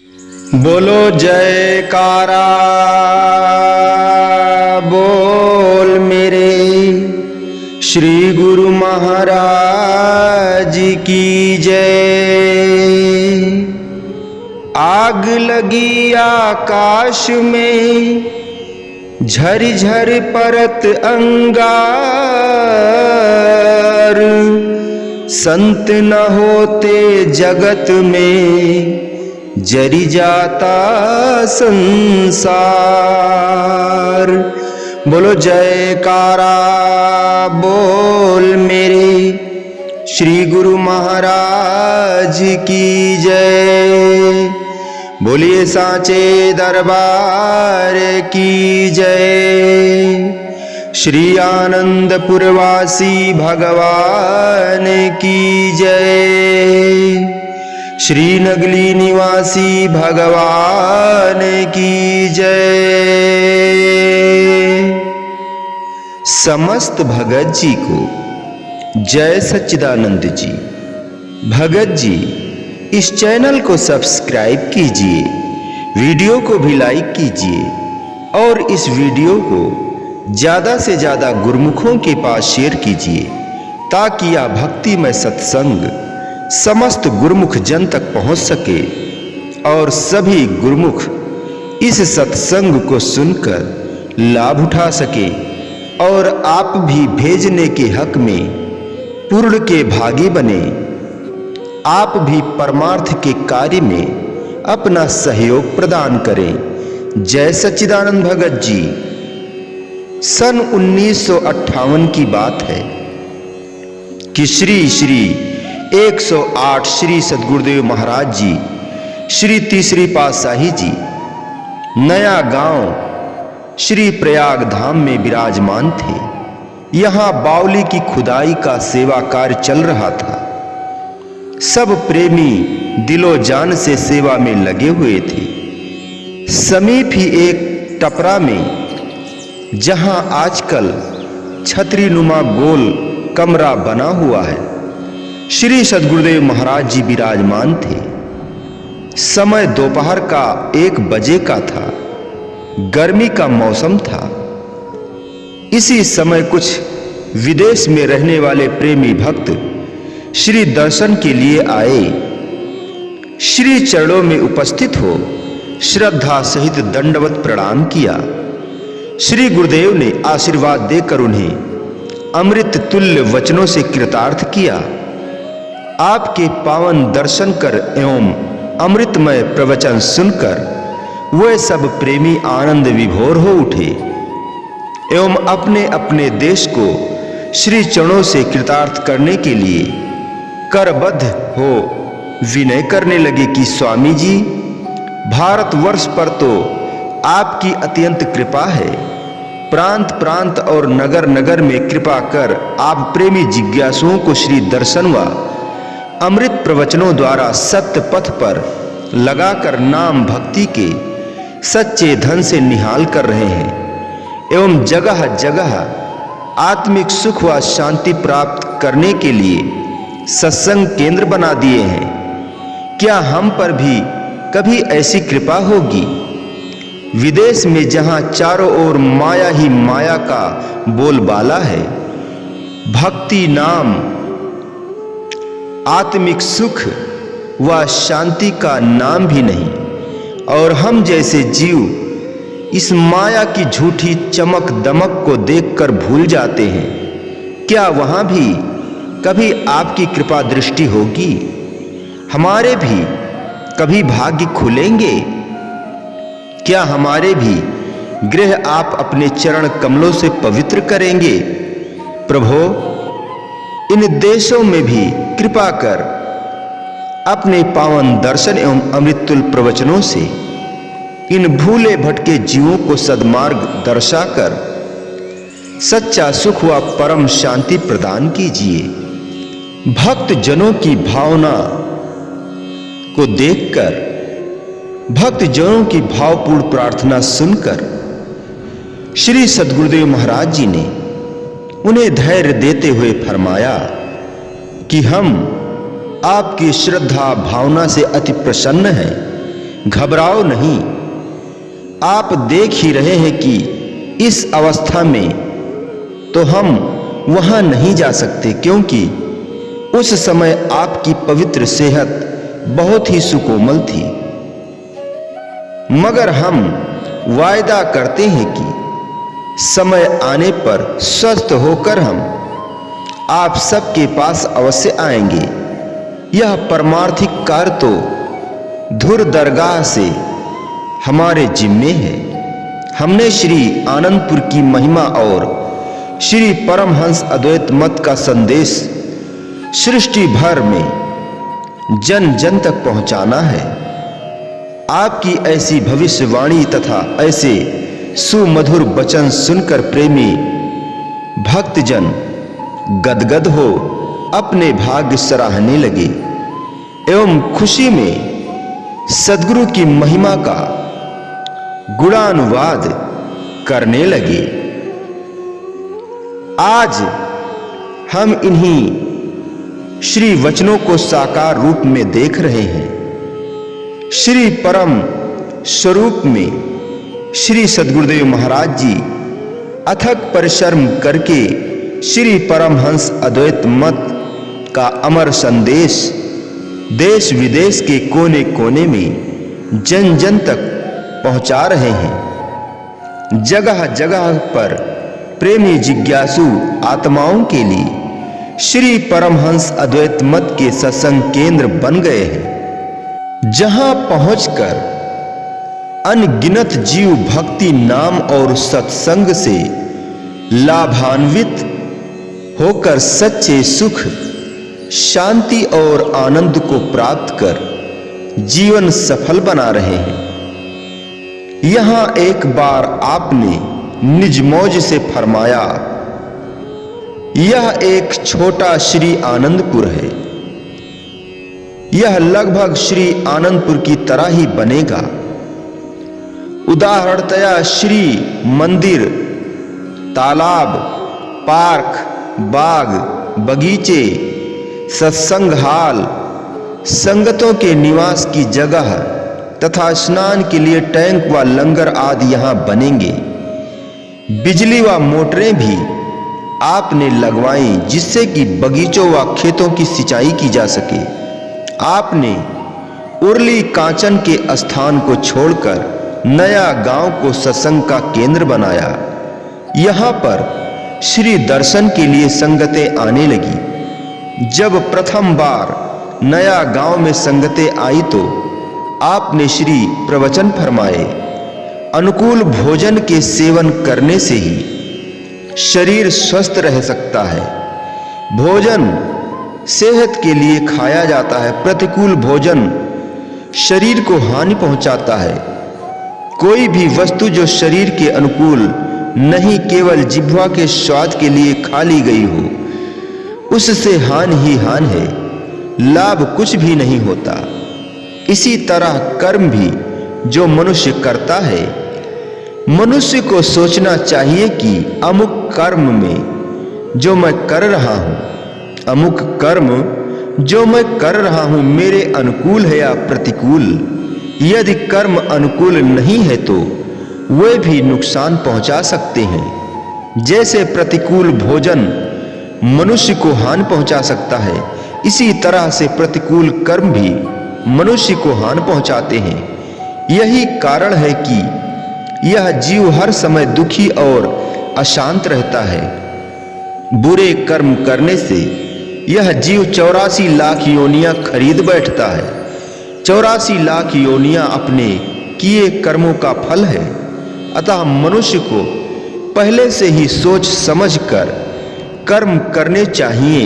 बोलो जयकारा बोल मेरे श्री गुरु महाराज की जय। आग लगी आकाश में झरि झरि परत अंगार, संत न होते जगत में जरी जाता संसार। बोलो जयकारा बोल मेरे श्री गुरु महाराज की जय। बोलिए सांचे दरबार की जय। श्री आनंदपुरवासी भगवान की जय। श्री नगली निवासी भगवान की जय। समस्त भगत जी को जय सच्चिदानंद जी। भगत जी इस चैनल को सब्सक्राइब कीजिए, वीडियो को भी लाइक कीजिए और इस वीडियो को ज़्यादा से ज़्यादा गुरुमुखों के पास शेयर कीजिए ताकि यह भक्तिमय सत्संग समस्त गुरुमुख जन तक पहुंच सके और सभी गुरुमुख इस सत्संग को सुनकर लाभ उठा सके और आप भी भेजने के हक में पूर्ण के भागी बने। आप भी परमार्थ के कार्य में अपना सहयोग प्रदान करें। जय सच्चिदानंद भगत जी। सन 1958 की बात है कि श्री 108 श्री सद्गुरुदेव महाराज जी श्री तीसरी पातशाही जी नया गांव श्री प्रयाग धाम में विराजमान थे। यहां बावली की खुदाई का सेवा कार्य चल रहा था। सब प्रेमी दिलो जान से सेवा में लगे हुए थे। समीप ही एक टपरा में जहां आजकल छतरी नुमा गोल कमरा बना हुआ है, श्री सद्गुरुदेव महाराज जी विराजमान थे। समय दोपहर का 1 बजे का था। गर्मी का मौसम था। इसी समय कुछ विदेश में रहने वाले प्रेमी भक्त श्री दर्शन के लिए आए। श्री चरणों में उपस्थित हो श्रद्धा सहित दंडवत प्रणाम किया। श्री गुरुदेव ने आशीर्वाद देकर उन्हें अमृत तुल्य वचनों से कृतार्थ किया। आपके पावन दर्शन कर एवं अमृतमय प्रवचन सुनकर वे सब प्रेमी आनंद विभोर हो उठे एवं अपने अपने देश को श्री चरणों से कृतार्थ करने के लिए करबद्ध हो विनय करने लगे कि स्वामी जी, भारतवर्ष पर तो आपकी अत्यंत कृपा है। प्रांत प्रांत और नगर नगर में कृपा कर आप प्रेमी जिज्ञासुओं को श्री दर्शन व अमृत प्रवचनों द्वारा सत्य पथ पर लगाकर नाम भक्ति के सच्चे धन से निहाल कर रहे हैं एवं जगह जगह आत्मिक सुख व शांति प्राप्त करने के लिए सत्संग केंद्र बना दिए हैं। क्या हम पर भी कभी ऐसी कृपा होगी? विदेश में जहां चारों ओर माया ही माया का बोलबाला है, भक्ति नाम आत्मिक सुख व शांति का नाम भी नहीं और हम जैसे जीव इस माया की झूठी चमक दमक को देखकर भूल जाते हैं। क्या वहां भी कभी आपकी कृपा दृष्टि होगी? हमारे भी कभी भाग्य खुलेंगे? क्या हमारे भी गृह आप अपने चरण कमलों से पवित्र करेंगे? प्रभो, इन देशों में भी कृपा कर अपने पावन दर्शन एवं अमृतुल्य प्रवचनों से इन भूले भटके जीवों को सद्मार्ग दर्शाकर सच्चा सुख व परम शांति प्रदान कीजिए। भक्त जनों की भावना को देखकर, भक्त जनों की भावपूर्ण प्रार्थना सुनकर श्री सद्गुरुदेव महाराज जी ने उन्हें धैर्य देते हुए फरमाया कि हम आपकी श्रद्धा भावना से अति प्रसन्न हैं घबराओ नहीं। आप देख ही रहे हैं कि इस अवस्था में तो हम वहां नहीं जा सकते, क्योंकि उस समय आपकी पवित्र सेहत बहुत ही सुकोमल थी। मगर हम वायदा करते हैं कि समय आने पर स्वस्थ होकर हम आप सबके पास अवश्य आएंगे। यह परमार्थिक कार्य तो धुर दरगाह से हमारे जिम्मे है। हमने श्री आनंदपुर की महिमा और श्री परमहंस अद्वैत मत का संदेश सृष्टि भर में जन जन तक पहुंचाना है। आपकी ऐसी भविष्यवाणी तथा ऐसे सुमधुर वचन सुनकर प्रेमी भक्तजन गदगद हो अपने भाग्य सराहने लगे एवं खुशी में सद्गुरु की महिमा का गुणानुवाद करने लगे। आज हम इन्हीं श्री वचनों को साकार रूप में देख रहे हैं। श्री परम स्वरूप में श्री सद्गुरुदेव महाराज जी अथक परिश्रम करके श्री परमहंस अद्वैत मत का अमर संदेश देश विदेश के कोने कोने में जन जन तक पहुंचा रहे हैं। जगह जगह पर प्रेमी जिज्ञासु आत्माओं के लिए श्री परमहंस अद्वैत मत के सत्संग केंद्र बन गए हैं, जहां पहुंचकर अनगिनत जीव भक्ति नाम और सत्संग से लाभान्वित होकर सच्चे सुख, शांति और आनंद को प्राप्त कर जीवन सफल बना रहे हैं। यहां एक बार आपने निज मौज से फरमाया, यह एक छोटा श्री आनंदपुर है। यह लगभग श्री आनंदपुर की तरह ही बनेगा। उदाहरणतया श्री मंदिर, तालाब, पार्क, बाग, बगीचे, सत्संग हाल, संगतों के निवास की जगह तथा स्नान के लिए टैंक व लंगर आदि यहां बनेंगे। बिजली व मोटरें भी आपने लगवाई जिससे कि बगीचों व खेतों की सिंचाई की जा सके। आपने उरली कांचन के स्थान को छोड़कर नया गांव को सत्संग का केंद्र बनाया। यहां पर श्री दर्शन के लिए संगतें आने लगी। जब प्रथम बार नया गांव में संगतें आई तो आपने श्री प्रवचन फरमाए, अनुकूल भोजन के सेवन करने से ही शरीर स्वस्थ रह सकता है। भोजन सेहत के लिए खाया जाता है, प्रतिकूल भोजन शरीर को हानि पहुंचाता है। कोई भी वस्तु जो शरीर के अनुकूल नहीं, केवल जिह्वा के स्वाद के लिए खा ली गई हो, उससे हानि ही हानि है, लाभ कुछ भी नहीं होता। इसी तरह कर्म भी जो मनुष्य करता है, मनुष्य को सोचना चाहिए कि अमुक कर्म में जो मैं कर रहा हूं, अमुक कर्म जो मैं कर रहा हूं मेरे अनुकूल है या प्रतिकूल। यदि कर्म अनुकूल नहीं है तो वे भी नुकसान पहुंचा सकते हैं। जैसे प्रतिकूल भोजन मनुष्य को हानि पहुंचा सकता है, इसी तरह से प्रतिकूल कर्म भी मनुष्य को हानि पहुंचाते हैं। यही कारण है कि यह जीव हर समय दुखी और अशांत रहता है। बुरे कर्म करने से यह जीव 84 लाख योनियां खरीद बैठता है। 84 लाख योनियां अपने किए कर्मों का फल है। अतः मनुष्य को पहले से ही सोच समझकर कर्म करने चाहिए।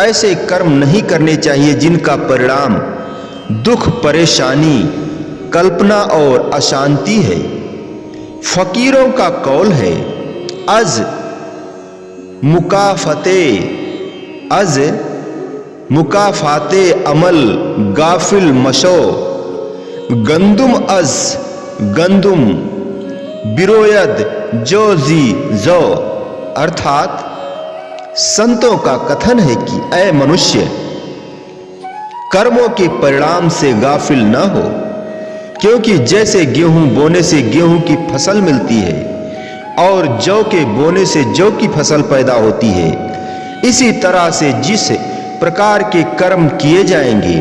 ऐसे कर्म नहीं करने चाहिए जिनका परिणाम दुख, परेशानी, कल्पना और अशांति है। फकीरों का कौल है, अज मुकाफाते अमल गाफिल मशो गंदुम अज गंदुम बिरोयद जो जी जो। अर्थात संतों का कथन है कि ऐ मनुष्य, कर्मों के परिणाम से गाफिल न हो। क्योंकि जैसे गेहूं बोने से गेहूं की फसल मिलती है और जौ के बोने से जौ की फसल पैदा होती है, इसी तरह से जिस प्रकार के कर्म किए जाएंगे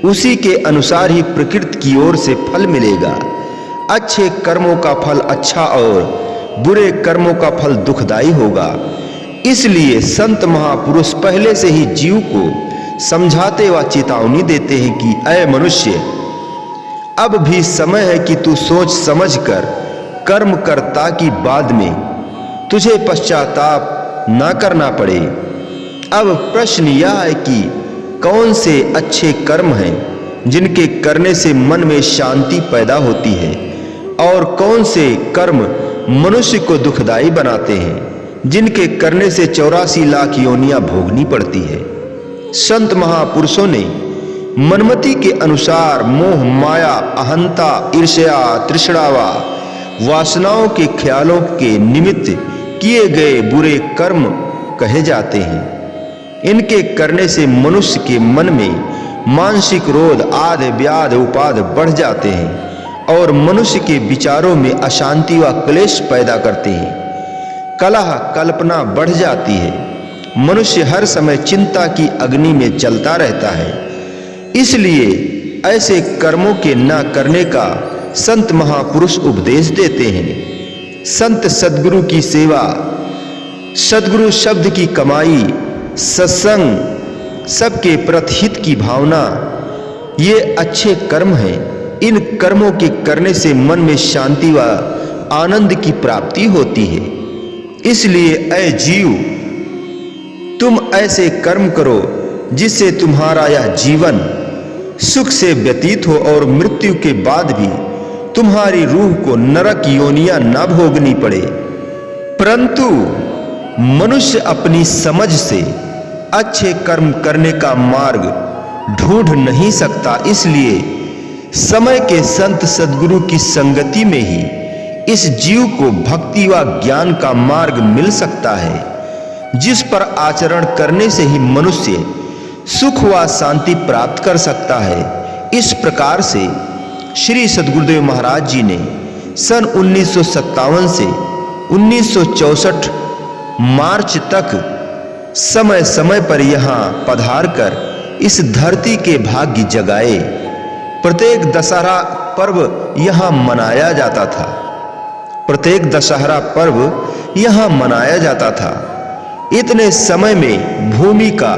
उसी के अनुसार ही प्रकृति की ओर से फल मिलेगा। अच्छे कर्मों का फल अच्छा और बुरे कर्मों का फल दुखदाई होगा। इसलिए संत महापुरुष पहले से ही जीव को समझाते व चेतावनी देते हैं कि ऐ मनुष्य, अब भी समय है कि तू सोच समझ कर कर्म कर ताकि बाद में तुझे पश्चाताप ना करना पड़े। अब प्रश्न यह है कि कौन से अच्छे कर्म हैं जिनके करने से मन में शांति पैदा होती है और कौन से कर्म मनुष्य को दुखदाई बनाते हैं जिनके करने से 84 लाख योनियां भोगनी पड़ती है। संत महापुरुषों ने मनमति के अनुसार मोह, माया, अहंता, ईर्ष्या, तृष्णा व वासनाओं के ख्यालों के निमित्त किए गए बुरे कर्म कहे जाते हैं। इनके करने से मनुष्य के मन में मानसिक रोध, आदि, व्याध, उपाध बढ़ जाते हैं और मनुष्य के विचारों में अशांति व क्लेश पैदा करते हैं। कलह, कल्पना बढ़ जाती है। मनुष्य हर समय चिंता की अग्नि में जलता रहता है। इसलिए ऐसे कर्मों के न करने का संत महापुरुष उपदेश देते हैं। संत सद्गुरु की सेवा, सद्गुरु शब्द की कमाई, सत्संग, सबके प्रतिहित की भावना, ये अच्छे कर्म हैं। इन कर्मों के करने से मन में शांति व आनंद की प्राप्ति होती है। इसलिए ऐ जीव, तुम ऐसे कर्म करो जिससे तुम्हारा यह जीवन सुख से व्यतीत हो और मृत्यु के बाद भी तुम्हारी रूह को नरक योनियां न भोगनी पड़े। परंतु मनुष्य अपनी समझ से अच्छे कर्म करने का मार्ग ढूंढ नहीं सकता। इसलिए समय के संत सद्गुरु की संगति में ही इस जीव को भक्ति व ज्ञान का मार्ग मिल सकता है, जिस पर आचरण करने से ही मनुष्य सुख व शांति प्राप्त कर सकता है। इस प्रकार से श्री सद्गुरुदेव महाराज जी ने सन 1957 से 1964 मार्च तक समय समय पर यहाँ पधार कर इस धरती के भाग्य जगाए। प्रत्येक दशहरा पर्व यहाँ मनाया जाता था। प्रत्येक दशहरा पर्व यहाँ मनाया जाता था। इतने समय में भूमि का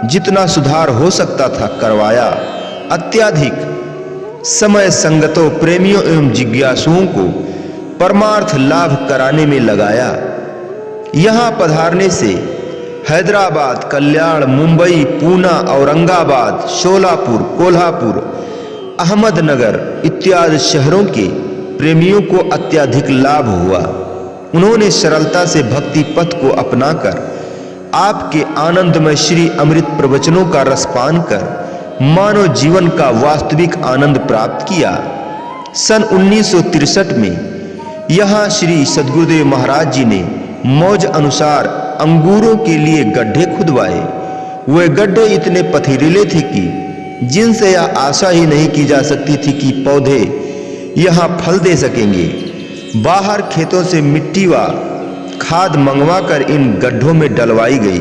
जितना सुधार हो सकता था करवाया। अत्याधिक समय संगतों, प्रेमियों एवं जिज्ञासुओं को परमार्थ लाभ कराने में लगाया। यहाँ पधारने से हैदराबाद, कल्याण, मुंबई, पूना, औरंगाबाद, शोलापुर, कोल्हापुर, अहमदनगर इत्यादि शहरों के प्रेमियों को अत्यधिक लाभ हुआ। उन्होंने सरलता से भक्ति पथ को अपनाकर आपके आनंदमय श्री अमृत प्रवचनों का रसपान कर मानव जीवन का वास्तविक आनंद प्राप्त किया। सन 1963 में यहाँ श्री सद्गुरुदेव महाराज जी ने मौज अनुसार अंगूरों के लिए गड्ढे खुदवाए। वे गड्ढे इतने पथरीले थे कि जिनसे यह आशा ही नहीं की जा सकती थी कि पौधे यहाँ फल दे सकेंगे। बाहर खेतों से मिट्टी व खाद मंगवाकर इन गड्ढों में डलवाई गई।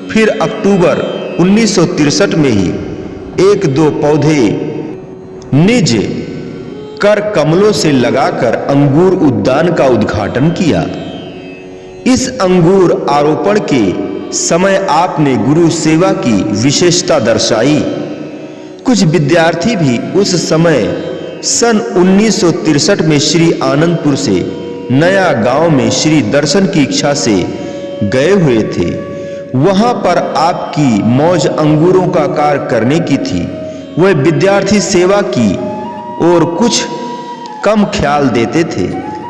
फिर अक्टूबर 1963 में ही 1-2 पौधे निज कर कमलों से लगाकर अंगूर उद्यान का उद्घाटन किया। इस अंगूर आरोपण के समय आपने गुरु सेवा की विशेषता दर्शाई। कुछ विद्यार्थी भी उस समय सन 1963 में श्री आनंदपुर से नया गांव में श्री दर्शन की इच्छा से गए हुए थे। वहां पर आपकी मौज अंगूरों का कार्य करने की थी। वह विद्यार्थी सेवा की और कुछ कम ख्याल देते थे।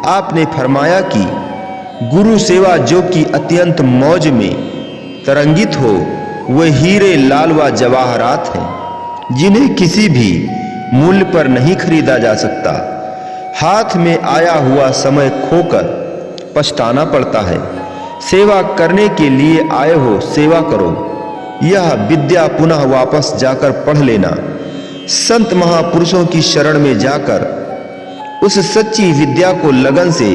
आपने फरमाया कि गुरु सेवा जो कि अत्यंत मौज में तरंगित हो, वह हीरे, लाल व जवाहरात हैं, जिन्हें किसी भी मूल्य पर नहीं खरीदा जा सकता। हाथ में आया हुआ समय खोकर पछताना पड़ता है। सेवा करने के लिए आए हो, सेवा करो। यह विद्या पुनः वापस जाकर पढ़ लेना। संत महापुरुषों की शरण में जाकर उस सच्ची विद्या को लगन से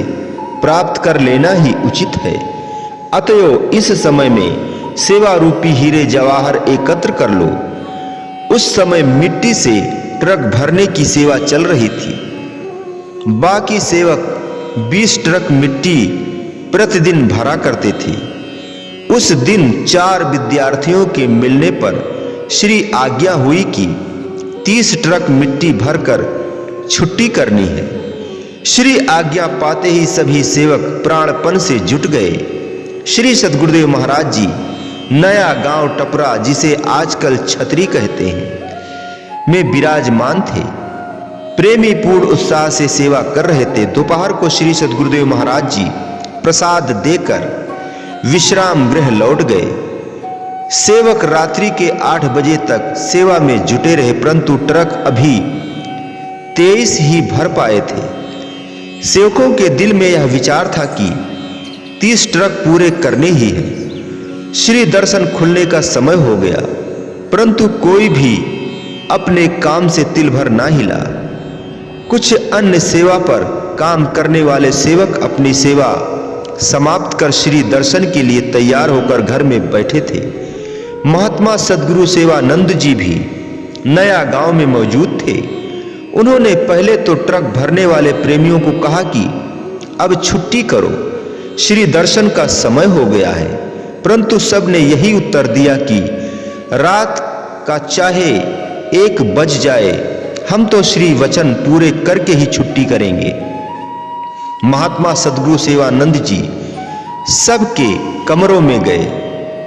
प्राप्त कर लेना ही उचित है। अतएव इस समय में सेवा रूपी हीरे जवाहर एकत्र कर लो। उस समय मिट्टी से ट्रक भरने की सेवा चल रही थी। बाकी सेवक 20 ट्रक मिट्टी प्रतिदिन भरा करते थे। उस दिन 4 विद्यार्थियों के मिलने पर श्री आज्ञा हुई कि 30 ट्रक मिट्टी भरकर छुट्टी करनी है। श्री आज्ञा पाते ही सभी सेवक प्राणपण से जुट गए। श्री सद्गुरुदेव महाराज जी नया गांव टपरा, जिसे आजकल छतरी कहते हैं, में विराजमान थे। प्रेमी पूर्ण उत्साह से सेवा कर रहे थे। दोपहर को श्री सद्गुरुदेव महाराज जी प्रसाद देकर विश्राम गृह लौट गए। सेवक रात्रि के 8 बजे तक सेवा में जुटे रहे, परंतु ट्रक अभी 23 ही भर पाए थे। सेवकों के दिल में यह विचार था कि 30 ट्रक पूरे करने ही है। श्री दर्शन खुलने का समय हो गया, परंतु कोई भी अपने काम से तिल भर ना हिला। कुछ अन्य सेवा पर काम करने वाले सेवक अपनी सेवा समाप्त कर श्री दर्शन के लिए तैयार होकर घर में बैठे थे। महात्मा सद्गुरु सेवानंद जी भी नया गांव में मौजूद थे। उन्होंने पहले तो ट्रक भरने वाले प्रेमियों को कहा कि अब छुट्टी करो, श्री दर्शन का समय हो गया है, परंतु सब ने यही उत्तर दिया कि रात का चाहे 1 बज जाए, हम तो श्री वचन पूरे करके ही छुट्टी करेंगे। महात्मा सद्गुरु सेवानंद जी सबके कमरों में गए।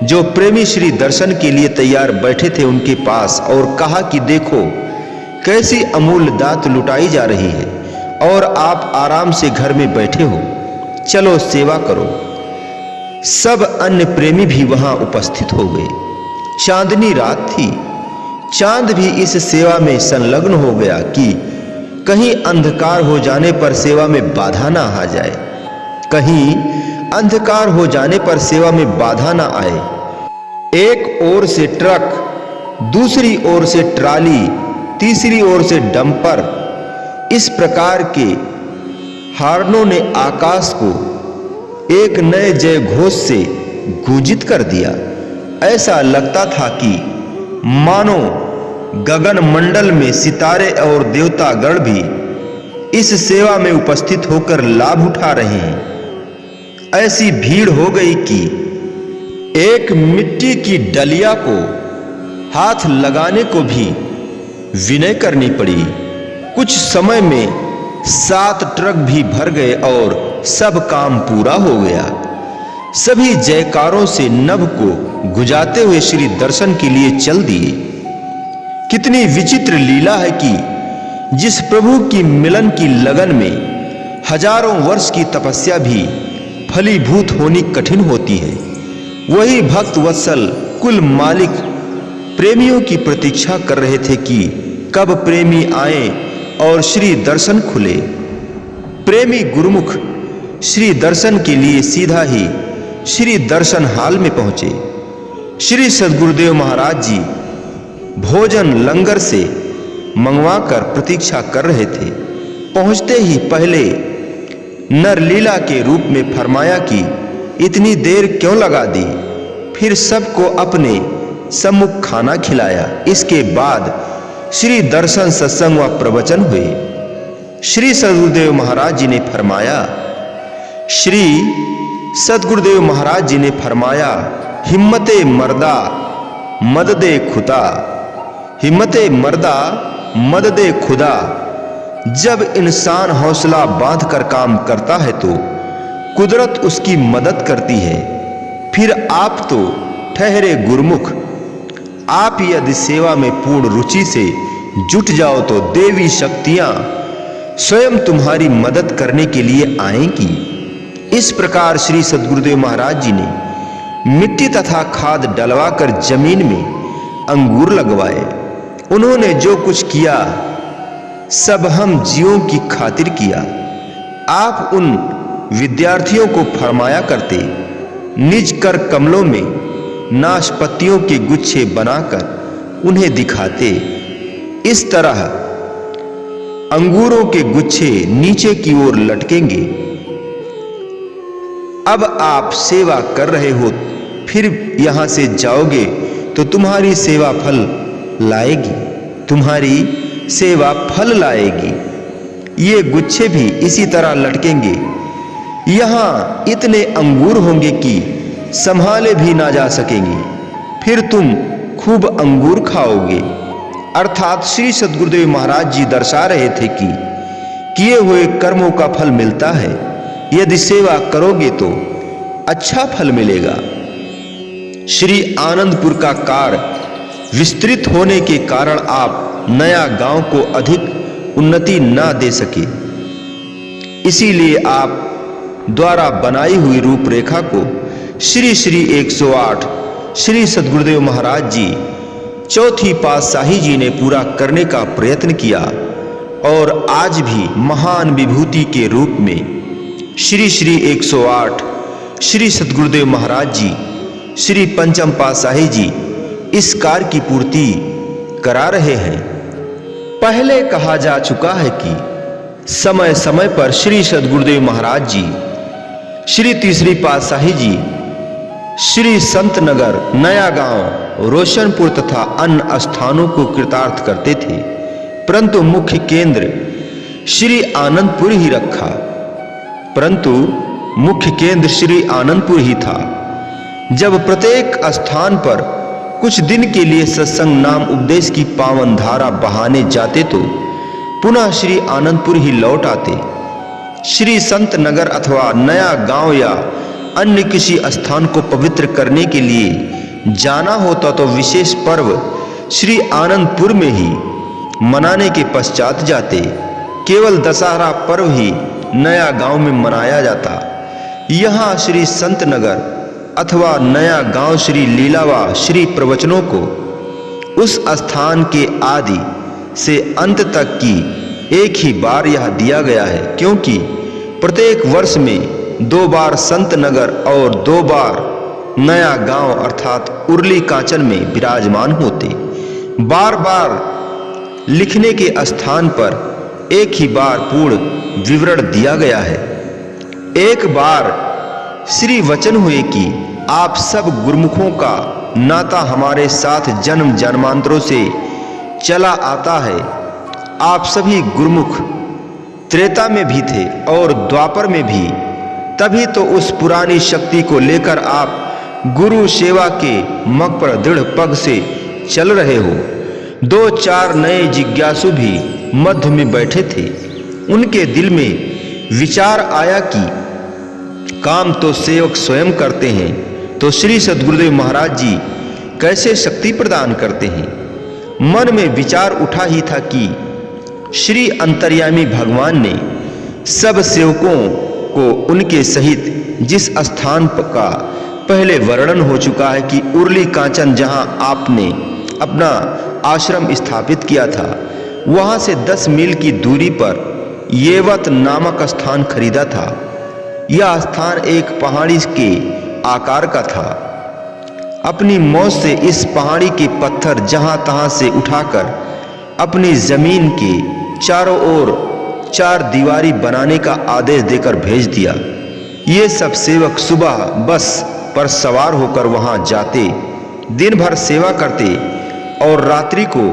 जो प्रेमी श्री दर्शन के लिए तैयार बैठे थे उनके पास, और कहा कि देखो कैसी अमूल्य दात लुटाई जा रही है और आप आराम से घर में बैठे हो, चलो सेवा करो। सब अन्य प्रेमी भी वहां उपस्थित हो गए। चांदनी रात थी। चांद भी इस सेवा में संलग्न हो गया कि कहीं अंधकार हो जाने पर सेवा में बाधा ना आ जाए, कहीं अंधकार हो जाने पर सेवा में बाधा ना आए। एक ओर से ट्रक, दूसरी ओर से ट्राली, तीसरी ओर से डंपर, इस प्रकार के हार्नों ने आकाश को एक नए जय घोष से गूंजित कर दिया। ऐसा लगता था कि मानो गगन मंडल में सितारे और देवतागण भी इस सेवा में उपस्थित होकर लाभ उठा रहे हैं। ऐसी भीड़ हो गई कि एक मिट्टी की डलिया को हाथ लगाने को भी विनय करनी पड़ी। कुछ समय में 7 ट्रक भी भर गए और सब काम पूरा हो गया। सभी जयकारों से नभ को गुजाते हुए श्री दर्शन के लिए चल दिए। कितनी विचित्र लीला है कि जिस प्रभु की मिलन की लगन में हजारों वर्ष की तपस्या भी फलीभूत होनी कठिन होती है, वही भक्त वत्सल कुल मालिक प्रेमियों की प्रतीक्षा कर रहे थे कि कब प्रेमी आए और श्री दर्शन खुले। प्रेमी गुरुमुख श्री दर्शन के लिए सीधा ही श्री दर्शन हाल में पहुंचे। श्री सद्गुरुदेव महाराज जी भोजन लंगर से मंगवाकर प्रतीक्षा कर रहे थे। पहुंचते ही पहले नरलीला के रूप में फरमाया कि इतनी देर क्यों लगा दी, फिर सबको अपने सम्मुख खाना खिलाया। इसके बाद श्री दर्शन सत्संग व प्रवचन हुए। श्री सद्गुरुदेव महाराज जी ने फरमाया, श्री सद्गुरुदेव महाराज जी ने फरमाया, हिम्मते मर्दा मददे खुदा, हिम्मते मर्दा मददे खुदा। जब इंसान हौसला बांधकर काम करता है तो कुदरत उसकी मदद करती है। फिर आप तो ठहरे गुरुमुख, आप यदि सेवा में पूर्ण रुचि से जुट जाओ तो देवी शक्तियां स्वयं तुम्हारी मदद करने के लिए आएंगी। इस प्रकार श्री सद्गुरुदेव महाराज जी ने मिट्टी तथा खाद डलवाकर जमीन में अंगूर लगवाए। उन्होंने जो कुछ किया सब हम जीवों की खातिर किया। आप उन विद्यार्थियों को फरमाया करते, निज कर कमलों में नाशपतियों के गुच्छे बनाकर उन्हें दिखाते। इस तरह अंगूरों के गुच्छे नीचे की ओर लटकेंगे। अब आप सेवा कर रहे हो, फिर यहां से जाओगे तो तुम्हारी सेवा फल लाएगी, तुम्हारी सेवा फल लाएगी। ये गुच्छे भी इसी तरह लटकेंगे। यहां इतने अंगूर होंगे कि संभाले भी ना जा सकेंगे। फिर तुम खूब अंगूर खाओगे। अर्थात श्री सद्गुरुदेव महाराज जी दर्शा रहे थे कि किए हुए कर्मों का फल मिलता है। यदि सेवा करोगे तो अच्छा फल मिलेगा। श्री आनंदपुर का कार्य विस्तृत होने के कारण आप नया गांव को अधिक उन्नति ना दे सके। इसीलिए आप द्वारा बनाई हुई रूपरेखा को श्री श्री 108 श्री सद्गुरुदेव महाराज जी चौथी पातशाही जी ने पूरा करने का प्रयत्न किया और आज भी महान विभूति के रूप में श्री श्री 108 श्री सद्गुरुदेव महाराज जी श्री पंचम पातशाही जी इस कार्य की पूर्ति करा रहे हैं। पहले कहा जा चुका है कि समय समय पर श्री सद्गुरुदेव महाराज जी श्री तीसरी पातशाही जी श्री संत नगर, नया गांव, रोशनपुर तथा अन्य स्थानों को कृतार्थ करते थे, परंतु मुख्य केंद्र श्री आनंदपुर ही रखा। परंतु मुख्य केंद्र श्री आनंदपुर ही था। जब प्रत्येक स्थान पर कुछ दिन के लिए सत्संग नाम उपदेश की पावन धारा बहाने जाते तो पुनः श्री आनंदपुर ही लौट आते। श्री संत नगर अथवा नया गांव या अन्य किसी स्थान को पवित्र करने के लिए जाना होता तो विशेष पर्व श्री आनंदपुर में ही मनाने के पश्चात जाते। केवल दशहरा पर्व ही नया गांव में मनाया जाता। यहाँ श्री संत नगर अथवा नया गांव श्री लीलावा श्री प्रवचनों को उस स्थान के आदि से अंत तक की एक ही बार यह दिया गया है, क्योंकि प्रत्येक वर्ष में 2 बार संत नगर और 2 बार नया गांव अर्थात उर्ली कांचन में विराजमान होते। बार बार लिखने के स्थान पर एक ही बार पूर्ण विवरण दिया गया है। एक बार श्री वचन हुए कि आप सब गुरुमुखों का नाता हमारे साथ जन्म जन्मांतरों से चला आता है। आप सभी गुरुमुख त्रेता में भी थे और द्वापर में भी, तभी तो उस पुरानी शक्ति को लेकर आप गुरु सेवा के मग पर दृढ़ पग से चल रहे हो। 2-4 नए जिज्ञासु भी मध्य में बैठे थे। उनके दिल में विचार आया कि काम तो सेवक स्वयं करते हैं, तो श्री सद्गुरुदेव महाराज जी कैसे शक्ति प्रदान करते हैं। मन में विचार उठा ही था कि श्री अंतर्यामी भगवान ने सब सेवकों को उनके सहित जिस स्थान का पहले वर्णन हो चुका है कि उर्ली कांचन, जहां आपने अपना आश्रम स्थापित किया था, वहां से 10 मील की दूरी पर येवत नामक स्थान खरीदा था। यह स्थान एक पहाड़ी के आकार का था। अपनी मौज से इस पहाड़ी के पत्थर जहां तहां से उठाकर अपनी जमीन के चारों ओर 4 दीवारी बनाने का आदेश देकर भेज दिया। ये सब सेवक सुबह बस पर सवार होकर वहां जाते, दिन भर सेवा करते और रात्रि को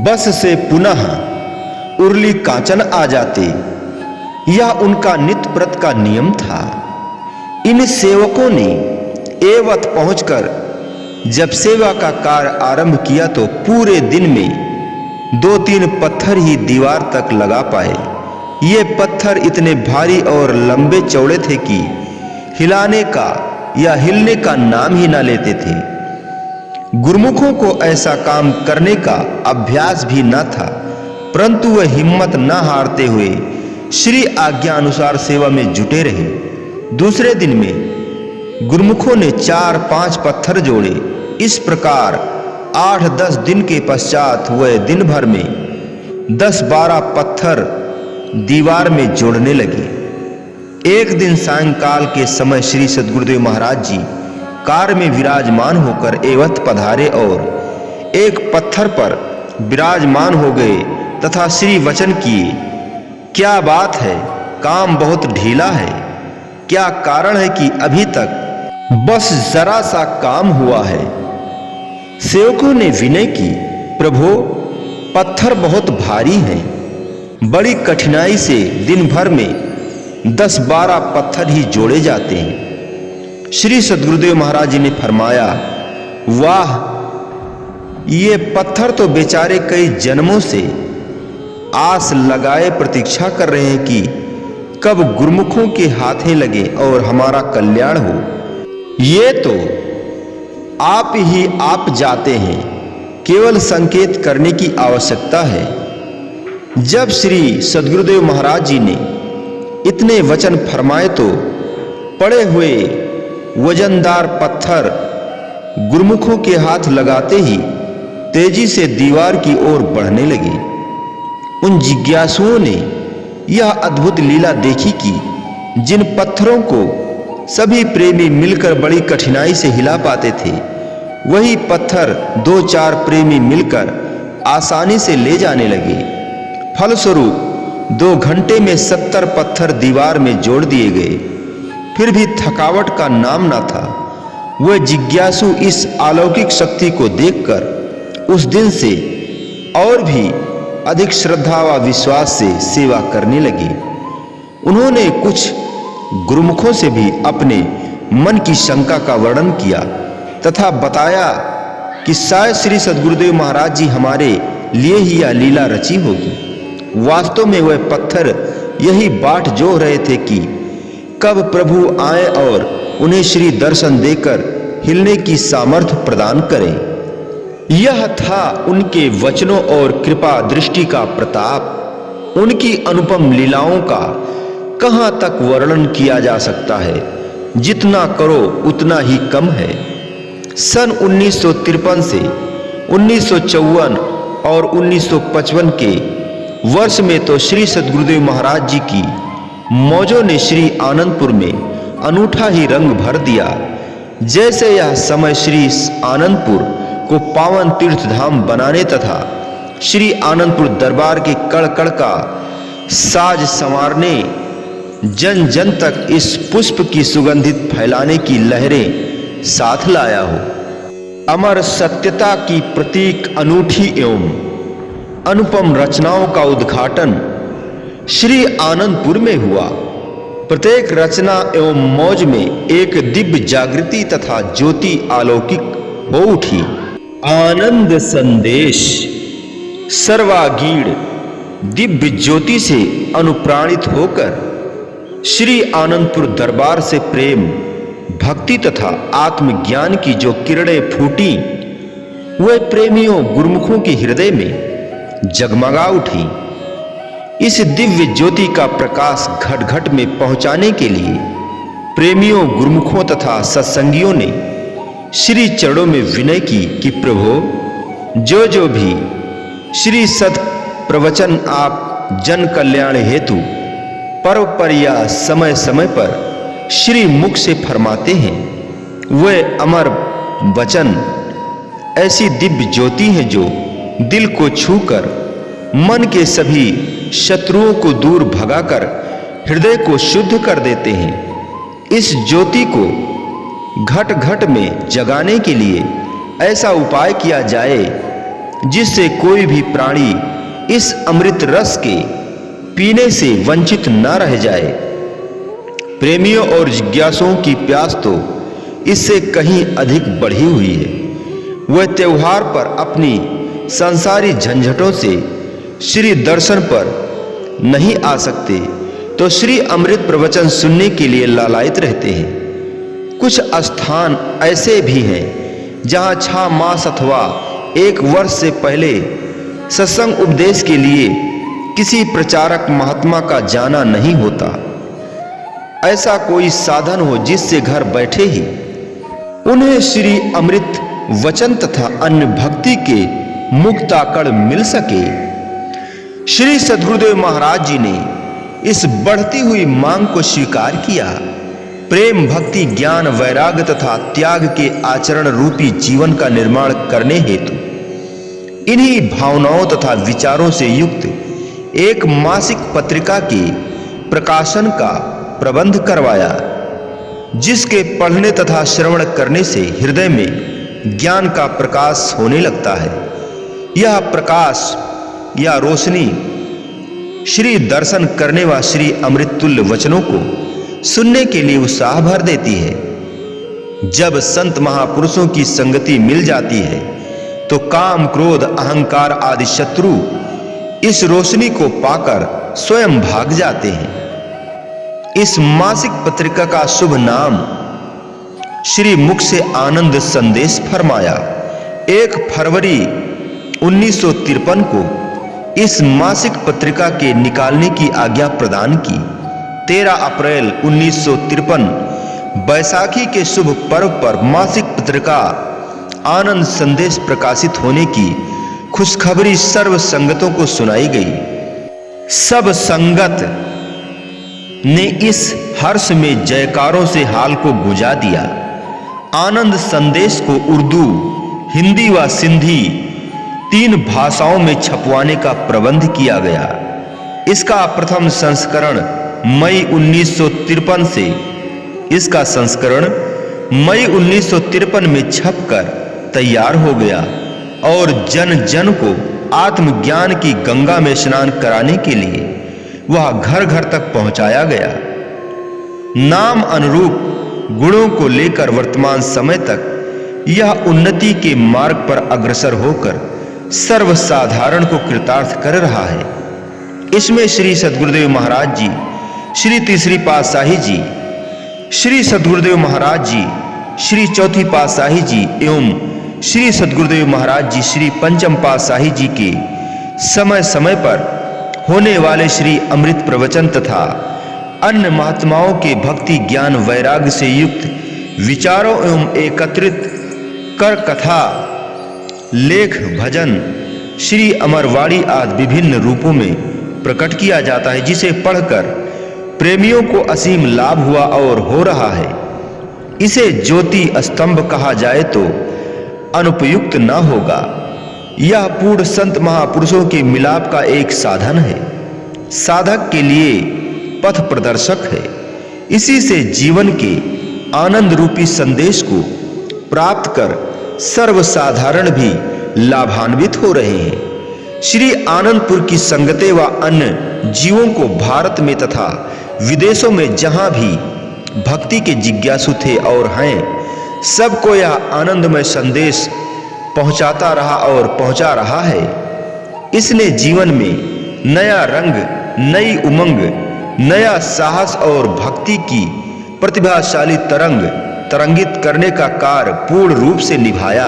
बस से पुनः उर्ली कांचन आ जाते। यह उनका नित्य व्रत का नियम था। इन सेवकों ने एवत पहुंचकर जब सेवा का कार्य आरंभ किया तो पूरे दिन में 2-3 पत्थर ही दीवार तक लगा पाए। ये पत्थर इतने भारी और लंबे चौड़े थे कि हिलाने का या हिलने का नाम ही ना लेते थे। गुरुमुखों को ऐसा काम करने का अभ्यास भी न था, परंतु वह हिम्मत न हारते हुए श्री आज्ञा अनुसार सेवा में जुटे रहे। दूसरे दिन में गुरुमुखों ने 4-5 पत्थर जोड़े। इस प्रकार 8-10 दिन के पश्चात वह दिन भर में 10-12 पत्थर दीवार में जोड़ने लगे। एक दिन सायंकाल के समय श्री सद्गुरुदेव महाराज जी कार में विराजमान होकर एवत पधारे और एक पत्थर पर विराजमान हो गए तथा श्री वचन किए, क्या बात है, काम बहुत ढीला है। क्या कारण है कि अभी तक बस जरा सा काम हुआ है। सेवकों ने विनय की, प्रभु पत्थर बहुत भारी हैं, बड़ी कठिनाई से दिन भर में 10-12 पत्थर ही जोड़े जाते हैं। श्री सद्गुरुदेव महाराज जी ने फरमाया, वाह, ये पत्थर तो बेचारे कई जन्मों से आस लगाए प्रतीक्षा कर रहे हैं कि कब गुरुमुखों के हाथे लगे और हमारा कल्याण हो। ये तो आप ही आप जाते हैं, केवल संकेत करने की आवश्यकता है। जब श्री सद्गुरुदेव महाराज जी ने इतने वचन फरमाए तो पड़े हुए वजनदार पत्थर गुरुमुखों के हाथ लगाते ही तेजी से दीवार की ओर बढ़ने लगे। उन जिज्ञासुओं ने यह अद्भुत लीला देखी कि जिन पत्थरों को सभी प्रेमी मिलकर बड़ी कठिनाई से हिला पाते थे, वही पत्थर 2-4 प्रेमी मिलकर आसानी से ले जाने लगे। फलस्वरूप 2 घंटे में 70 पत्थर दीवार में जोड़ दिए गए। फिर भी थकावट का नाम न था। वह जिज्ञासु इस अलौकिक शक्ति को देखकर उस दिन से और भी अधिक श्रद्धा व विश्वास से सेवा करने लगे। उन्होंने कुछ गुरुमुखों से भी अपने मन की शंका का वर्णन किया तथा बताया कि शायद श्री सद्गुरुदेव महाराज जी हमारे लिए ही यह लीला रची होगी। वास्तव में वह पत्थर यही बाट जोह रहे थे कि कब प्रभु आए और उन्हें श्री दर्शन देकर हिलने की सामर्थ्य प्रदान करें। यह था उनके वचनों और कृपा दृष्टि का प्रताप। उनकी अनुपम लीलाओं का कहां तक वर्णन किया जा सकता है, जितना करो उतना ही कम है। सन 1953 से 1954 और 1955 के वर्ष में तो श्री सद्गुरुदेव महाराज जी की मौजों ने श्री आनंदपुर में अनूठा ही रंग भर दिया। जैसे यह समय श्री आनंदपुर को पावन तीर्थ धाम बनाने तथा श्री आनंदपुर दरबार के कड़-कड़ का साज संवारने, जन जन तक इस पुष्प की सुगंधित फैलाने की लहरें साथ लाया हो। अमर सत्यता की प्रतीक अनूठी एवं अनुपम रचनाओं का उद्घाटन श्री आनंदपुर में हुआ। प्रत्येक रचना एवं मौज में एक दिव्य जागृति तथा ज्योति अलौकिक हो उठी। आनंद संदेश सर्वागीण दिव्य ज्योति से अनुप्राणित होकर श्री आनंदपुर दरबार से प्रेम, भक्ति तथा आत्मज्ञान की जो किरणें फूटी, वह प्रेमियों गुरुमुखों के हृदय में जगमगा उठी। इस दिव्य ज्योति का प्रकाश घट घट में पहुंचाने के लिए प्रेमियों गुरुमुखों तथा सत्संगियों ने श्री चरणों में विनय की कि प्रभु, जो भी श्री सत प्रवचन आप जन कल्याण हेतु पर्व पर या समय समय पर श्री मुख से फरमाते हैं, वह अमर वचन ऐसी दिव्य ज्योति है जो दिल को छूकर मन के सभी शत्रुओं को दूर भगाकर हृदय को शुद्ध कर देते हैं। इस ज्योति को घट घट में जगाने के लिए ऐसा उपाय किया जाए जिससे कोई भी प्राणी इस अमृत रस के पीने से वंचित न रह जाए। प्रेमियों और जिज्ञासुओं की प्यास तो इससे कहीं अधिक बढ़ी हुई है। वह त्योहार पर अपनी संसारी झंझटों से श्री दर्शन पर नहीं आ सकते तो श्री अमृत प्रवचन सुनने के लिए लालायित रहते हैं। कुछ स्थान ऐसे भी हैं जहां 6 मास अथवा 1 वर्ष से पहले सत्संग उपदेश के लिए किसी प्रचारक महात्मा का जाना नहीं होता। ऐसा कोई साधन हो जिससे घर बैठे ही उन्हें श्री अमृत वचन तथा अन्य भक्ति के मुक्ताकड़ मिल सके। श्री सद्गुरुदेव महाराज जी ने इस बढ़ती हुई मांग को स्वीकार किया। प्रेम, भक्ति, ज्ञान, वैराग्य तथा त्याग के आचरण रूपी जीवन का निर्माण करने हेतु इन्हीं भावनाओं तथा विचारों से युक्त एक मासिक पत्रिका के प्रकाशन का प्रबंध करवाया, जिसके पढ़ने तथा श्रवण करने से हृदय में ज्ञान का प्रकाश होने लगता है। यह प्रकाश या रोशनी श्री दर्शन करने व श्री अमृततुल्य वचनों को सुनने के लिए उत्साह भर देती है। जब संत महापुरुषों की संगति मिल जाती है तो काम, क्रोध, अहंकार आदि शत्रु इस रोशनी को पाकर स्वयं भाग जाते हैं। इस मासिक पत्रिका का शुभ नाम श्री मुख से आनंद संदेश फरमाया। 1 फरवरी 1953 को इस मासिक पत्रिका के निकालने की आज्ञा प्रदान की। 13 अप्रैल 1953 बैसाखी के शुभ पर्व पर मासिक पत्रिका आनंद संदेश प्रकाशित होने की खुशखबरी सर्व संगतों को सुनाई गई। सब संगत ने इस हर्ष में जयकारों से हाल को गुंजा दिया। आनंद संदेश को उर्दू, हिंदी व सिंधी 3 भाषाओं में छपवाने का प्रबंध किया गया। इसका प्रथम संस्करण मई 1953 से इसका संस्करण मई 1953 में छपकर तैयार हो गया और जन जन को आत्मज्ञान की गंगा में स्नान कराने के लिए वह घर घर तक पहुंचाया गया। नाम अनुरूप गुणों को लेकर वर्तमान समय तक यह उन्नति के मार्ग पर अग्रसर होकर सर्वसाधारण को कृतार्थ कर रहा है। इसमें श्री सद्गुरुदेव महाराज जी, श्री तीसरी पातशाही जी, श्री सद्गुरुदेव महाराज जी, श्री चौथी पातशाही जी एवं श्री सद्गुरुदेव महाराज जी, श्री पंचम पातशाही जी के समय समय पर होने वाले श्री अमृत प्रवचन तथा अन्य महात्माओं के भक्ति, ज्ञान, वैराग्य से युक्त विचारों एवं एकत्रित कर कथा, लेख, भजन, श्री अमरवाणी आदि विभिन्न रूपों में प्रकट किया जाता है, जिसे पढ़कर प्रेमियों को असीम लाभ हुआ और हो रहा है। इसे ज्योति स्तंभ कहा जाए तो अनुपयुक्त न होगा। यह पूर्ण संत महापुरुषों के मिलाप का एक साधन है, साधक के लिए पथ प्रदर्शक है। इसी से जीवन के आनंद रूपी संदेश को प्राप्त कर सर्वसाधारण भी लाभान्वित हो रहे हैं। श्री आनंदपुर की संगतें व अन्य जीवों को भारत में तथा विदेशों में जहां भी भक्ति के जिज्ञासु थे और हैं, सबको यह आनंदमय संदेश पहुंचाता रहा और पहुंचा रहा है। इसने जीवन में नया रंग, नई उमंग, नया साहस और भक्ति की प्रतिभाशाली तरंग तरंगित करने का कार्य पूर्ण रूप से निभाया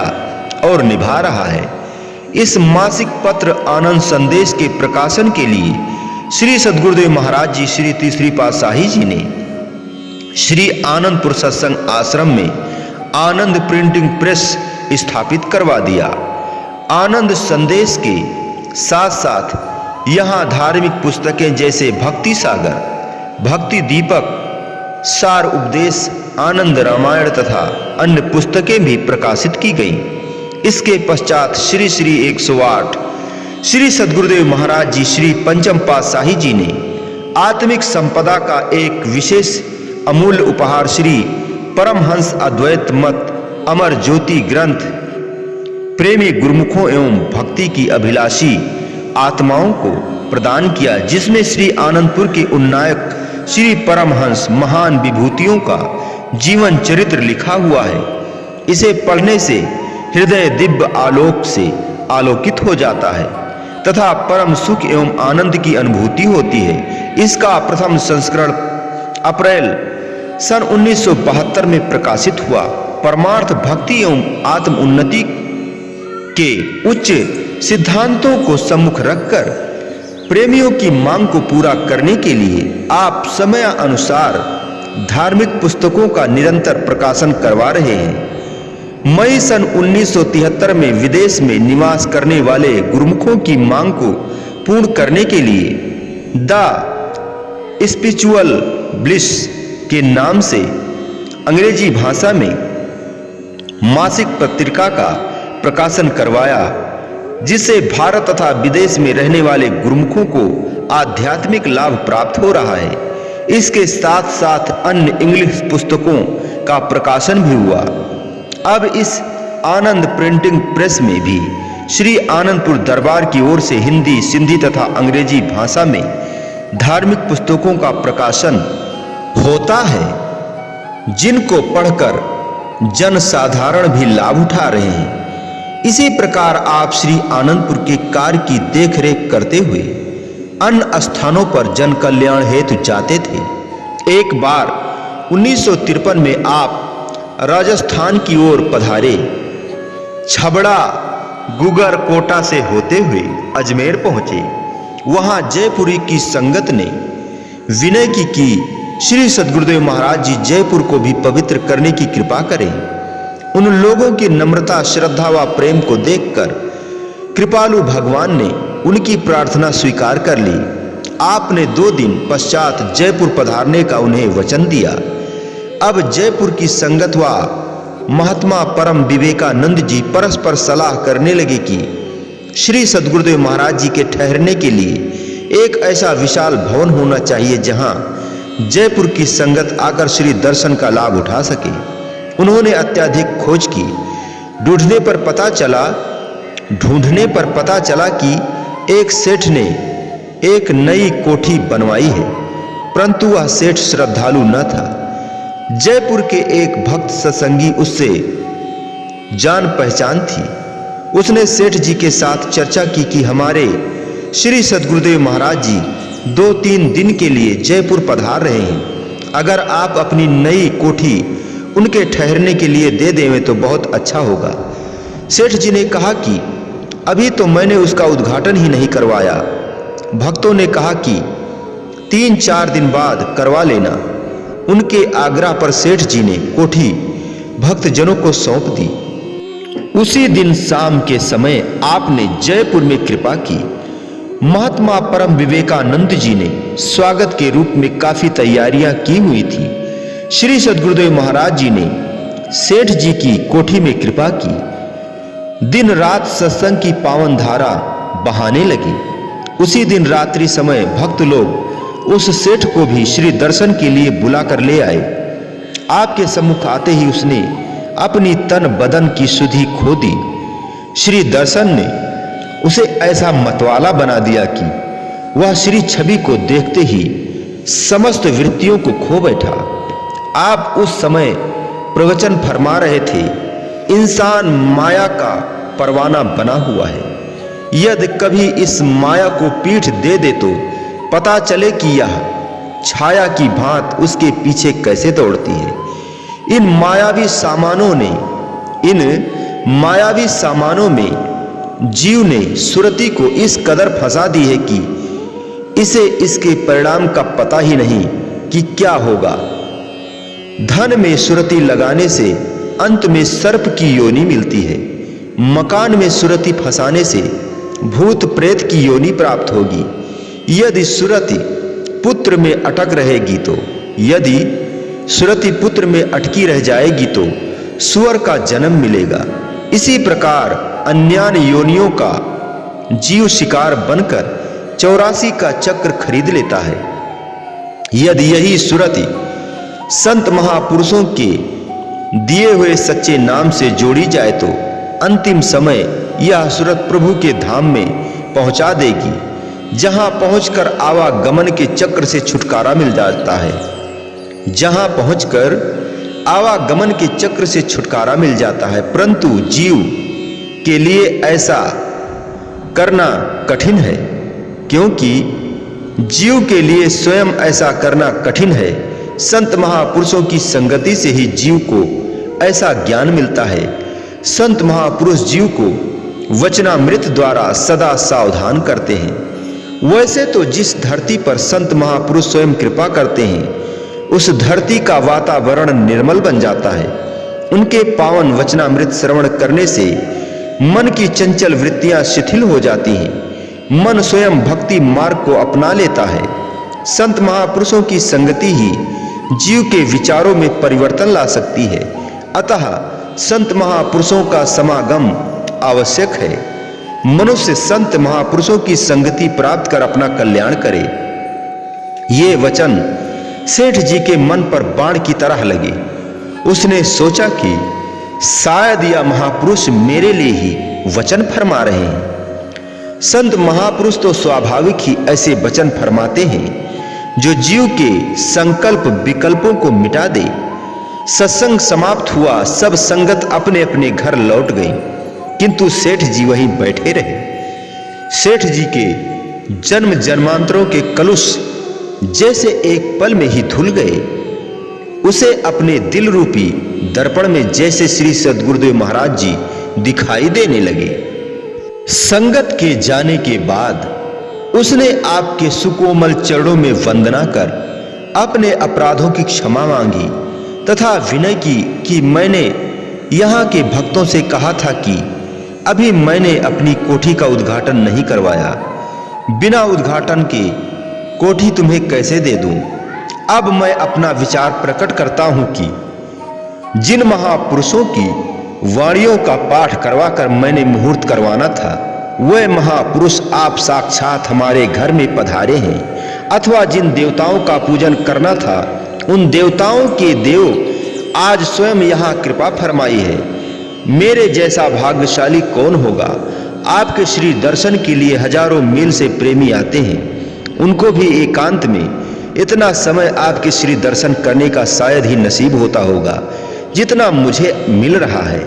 और निभा रहा है। इस मासिक पत्र आनंद संदेश के प्रकाशन के लिए श्री सद्गुरुदेव महाराज जी, श्री तीसरी पातशाही जी ने श्री आनंदपुर सत्संग आश्रम में आनंद प्रिंटिंग प्रेस स्थापित करवा दिया। आनंद संदेश के साथ साथ यहाँ धार्मिक पुस्तकें जैसे भक्ति सागर, भक्ति दीपक, सार उपदेश, आनंद रामायण तथा अन्य पुस्तकें भी प्रकाशित की गईं। इसके पश्चात श्री श्री 108 श्री सद्गुरुदेव महाराज जी, श्री पंचम पातशाही जी ने आत्मिक संपदा का एक विशेष अमूल्य उपहार श्री परमहंस अद्वैत मत अमर ज्योति ग्रंथ प्रेमी गुरुमुखों एवं भक्ति की अभिलाषी आत्माओं को प्रदान किया, जिसमें श्री आनंदपुर के उन्नायक श्री परमहंस महान विभूतियों का जीवन चरित्र लिखा हुआ है। इसे पढ़ने से हृदय दिव्य आलोक से आलोकित हो जाता है तथा परम सुख एवं आनंद की अनुभूति होती है। इसका प्रथम संस्करण अप्रैल सन 1972 में प्रकाशित हुआ। परमार्थ, भक्ति एवं आत्म उन्नति के उच्च सिद्धांतों को सम्मुख रखकर प्रेमियों की मांग को पूरा करने के लिए आप समय अनुसार धार्मिक पुस्तकों का निरंतर प्रकाशन करवा रहे हैं। मई सन 1973 में विदेश में निवास करने वाले गुरुमुखों की मांग को पूर्ण करने के लिए द स्पिरिचुअल ब्लिस के नाम से अंग्रेजी भाषा में मासिक पत्रिका का प्रकाशन करवाया। जिससे भारत तथा विदेश में रहने वाले गुरुमुखों को आध्यात्मिक लाभ प्राप्त हो रहा है। इसके साथ साथ अन्य इंग्लिश पुस्तकों का प्रकाशन भी हुआ। अब इस आनंद प्रिंटिंग प्रेस में भी श्री आनंदपुर दरबार की ओर से हिंदी, सिंधी तथा अंग्रेजी भाषा में धार्मिक पुस्तकों का प्रकाशन होता है, जिनको पढ़कर जन साधारण भी लाभ उठा रहे हैं। इसी प्रकार आप श्री आनंदपुर के कार्य की देखरेख करते हुए अन्य स्थानों पर जन कल्याण हेतु जाते थे। एक बार 1953 में आप राजस्थान की ओर पधारे। छबड़ा गुगर कोटा से होते हुए अजमेर पहुंचे। वहां जयपुरी की संगत ने विनय की श्री सद्गुरुदेव महाराज जी जयपुर को भी पवित्र करने की कृपा करें। उन लोगों की नम्रता, श्रद्धा व प्रेम को देखकर कृपालु भगवान ने उनकी प्रार्थना स्वीकार कर ली। आपने 2 दिन पश्चात जयपुर पधारने का उन्हें वचन दिया। अब जयपुर की संगत व महात्मा परम विवेकानंद जी परस्पर सलाह करने लगे कि श्री सद्गुरुदेव महाराज जी के ठहरने के लिए एक ऐसा विशाल भवन होना चाहिए जहां जयपुर की संगत आकर श्री दर्शन का लाभ उठा सके। उन्होंने अत्यधिक खोज की। ढूंढने पर पता चला कि एक सेठ ने एक नई कोठी बनवाई है, परंतु वह सेठ श्रद्धालु न था। जयपुर के एक भक्त सत्संगी उससे जान पहचान थी। उसने सेठ जी के साथ चर्चा की कि हमारे श्री सद्गुरुदेव महाराज जी 2-3 दिन के लिए जयपुर पधार रहे हैं। अगर आप अपनी नई कोठी उनके ठहरने के लिए दे दें तो बहुत अच्छा होगा। सेठ जी ने कहा कि अभी तो मैंने उसका उद्घाटन ही नहीं करवाया। भक्तों ने कहा कि 3-4 दिन बाद करवा लेना। उनके आग्रह पर सेठ जी ने कोठी भक्तजनों को सौंप दी। उसी दिन शाम के समय आपने जयपुर में कृपा की। महात्मा परम विवेकानंद जी ने स्वागत के रूप में काफी तैयारियां की हुई थी। श्री सद्गुरुदेव महाराज जी ने सेठ जी की कोठी में कृपा की। दिन रात सत्संग की पावन धारा बहाने लगी। उसी दिन रात्रि समय भक्त लोग उस सेठ को भी श्री दर्शन के लिए बुला कर ले आए। आपके सम्मुख आते ही उसने अपनी तन बदन की सुधि खो दी। श्री दर्शन ने उसे ऐसा मतवाला बना दिया कि वह श्री छवि को देखते ही समस्त वृत्तियों को खो बैठा। आप उस समय प्रवचन फरमा रहे थे, इंसान माया का परवाना बना हुआ है। यदि कभी इस माया को पीठ दे दे तो पता चले कि यह छाया की भांत उसके पीछे कैसे दौड़ती है। इन मायावी सामानों में जीव ने सुरति को इस कदर फंसा दी है कि इसे इसके परिणाम का पता ही नहीं कि क्या होगा। धन में सुरति लगाने से अंत में सर्प की योनि मिलती है। मकान में सुरति फंसाने से भूत प्रेत की योनि प्राप्त होगी। यदि सुरति पुत्र में अटक रहेगी तो यदि सुरति पुत्र में अटकी रह जाएगी तो सुअर का जन्म मिलेगा। इसी प्रकार अन्यान योनियों का जीव शिकार बनकर 84 का चक्र खरीद लेता है। यदि यही सुरति संत महापुरुषों के दिए हुए सच्चे नाम से जोड़ी जाए तो अंतिम समय यह सुरत प्रभु के धाम में पहुंचा देगी, जहां पहुंचकर आवागमन के चक्र से छुटकारा मिल जाता है। परंतु जीव के लिए ऐसा करना कठिन है, क्योंकि जीव के लिए स्वयं ऐसा करना कठिन है। संत महापुरुषों की संगति से ही जीव को ऐसा ज्ञान मिलता है। संत महापुरुष जीव को वचनामृत द्वारा सदा सावधान करते हैं। वैसे तो जिस धरती पर संत महापुरुष स्वयं कृपा करते हैं उस धरती का वातावरण निर्मल बन जाता है। उनके पावन वचनामृत श्रवण करने से मन की चंचल वृत्तियां शिथिल हो जाती हैं। मन स्वयं भक्ति मार्ग को अपना लेता है। संत महापुरुषों की संगति ही जीव के विचारों में परिवर्तन ला सकती है। अतः संत महापुरुषों का समागम आवश्यक है। मनुष्य संत महापुरुषों की संगति प्राप्त कर अपना कल्याण करे। ये वचन सेठ जी के मन पर बाण की तरह लगे। उसने सोचा कि शायद यह महापुरुष मेरे लिए ही वचन फरमा रहे हैं। संत महापुरुष तो स्वाभाविक ही ऐसे वचन फरमाते हैं जो जीव के संकल्प विकल्पों को मिटा दे। सत्संग समाप्त हुआ, सब संगत अपने अपने घर लौट गई, किंतु सेठ जी वहीं बैठे रहे। सेठ जी के जन्म जन्मांतरों के कलुष जैसे एक पल में ही धुल गए। उसे अपने दिल रूपी दर्पण में जैसे श्री सद्गुरुदेव महाराज जी दिखाई देने लगे। संगत के जाने के बाद उसने आपके सुकोमल चरणों में वंदना कर अपने अपराधों की क्षमा मांगी तथा विनय की कि मैंने यहाँ के भक्तों से कहा था कि अभी मैंने अपनी कोठी का उद्घाटन नहीं करवाया। बिना उद्घाटन के कोठी तुम्हें कैसे दे दूं? अब मैं अपना विचार प्रकट करता हूं कि जिन महापुरुषों की वाणियों का पाठ करवाकर मैंने मुहूर्त करवाना था, वह महापुरुष आप साक्षात हमारे घर में पधारे हैं, अथवा जिन देवताओं का पूजन करना था, उन देवताओं के देव आज स्वयं यहाँ कृपा फरमाई है। मेरे जैसा भाग्यशाली कौन होगा? आपके श्री दर्शन के लिए हजारों मील से प्रेमी आते हैं, उनको भी एकांत में इतना समय आपके श्री दर्शन करने का शायद ही नसीब होता होगा जितना मुझे मिल रहा है।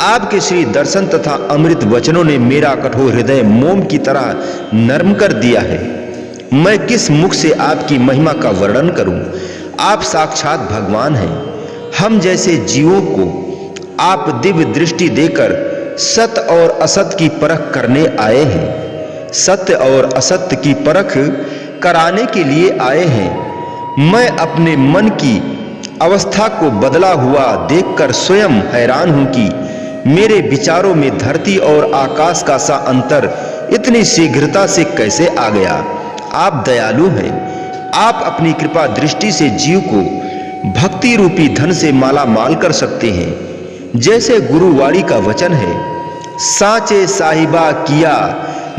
आपके श्री दर्शन तथा अमृत वचनों ने मेरा कठोर हृदय मोम की तरह नरम कर दिया है। मैं किस मुख से आपकी महिमा का वर्णन करूं? आप साक्षात भगवान हैं। हम जैसे जीवों को आप दिव्य दृष्टि देकर सत्य और असत्य की परख करने आए हैं। सत्य और असत्य की परख कराने के लिए आए हैं। मैं अपने मन की अवस्था को बदला हुआ देखकर स्वयं हैरान हूं कि मेरे विचारों में धरती और आकाश का सा अंतर इतनी शीघ्रता से कैसे आ गया। आप दयालु हैं। आप अपनी कृपा दृष्टि से जीव को भक्ति रूपी धन से माला माल कर सकते हैं। जैसे गुरुवाणी का वचन है, साचे साहिबा किया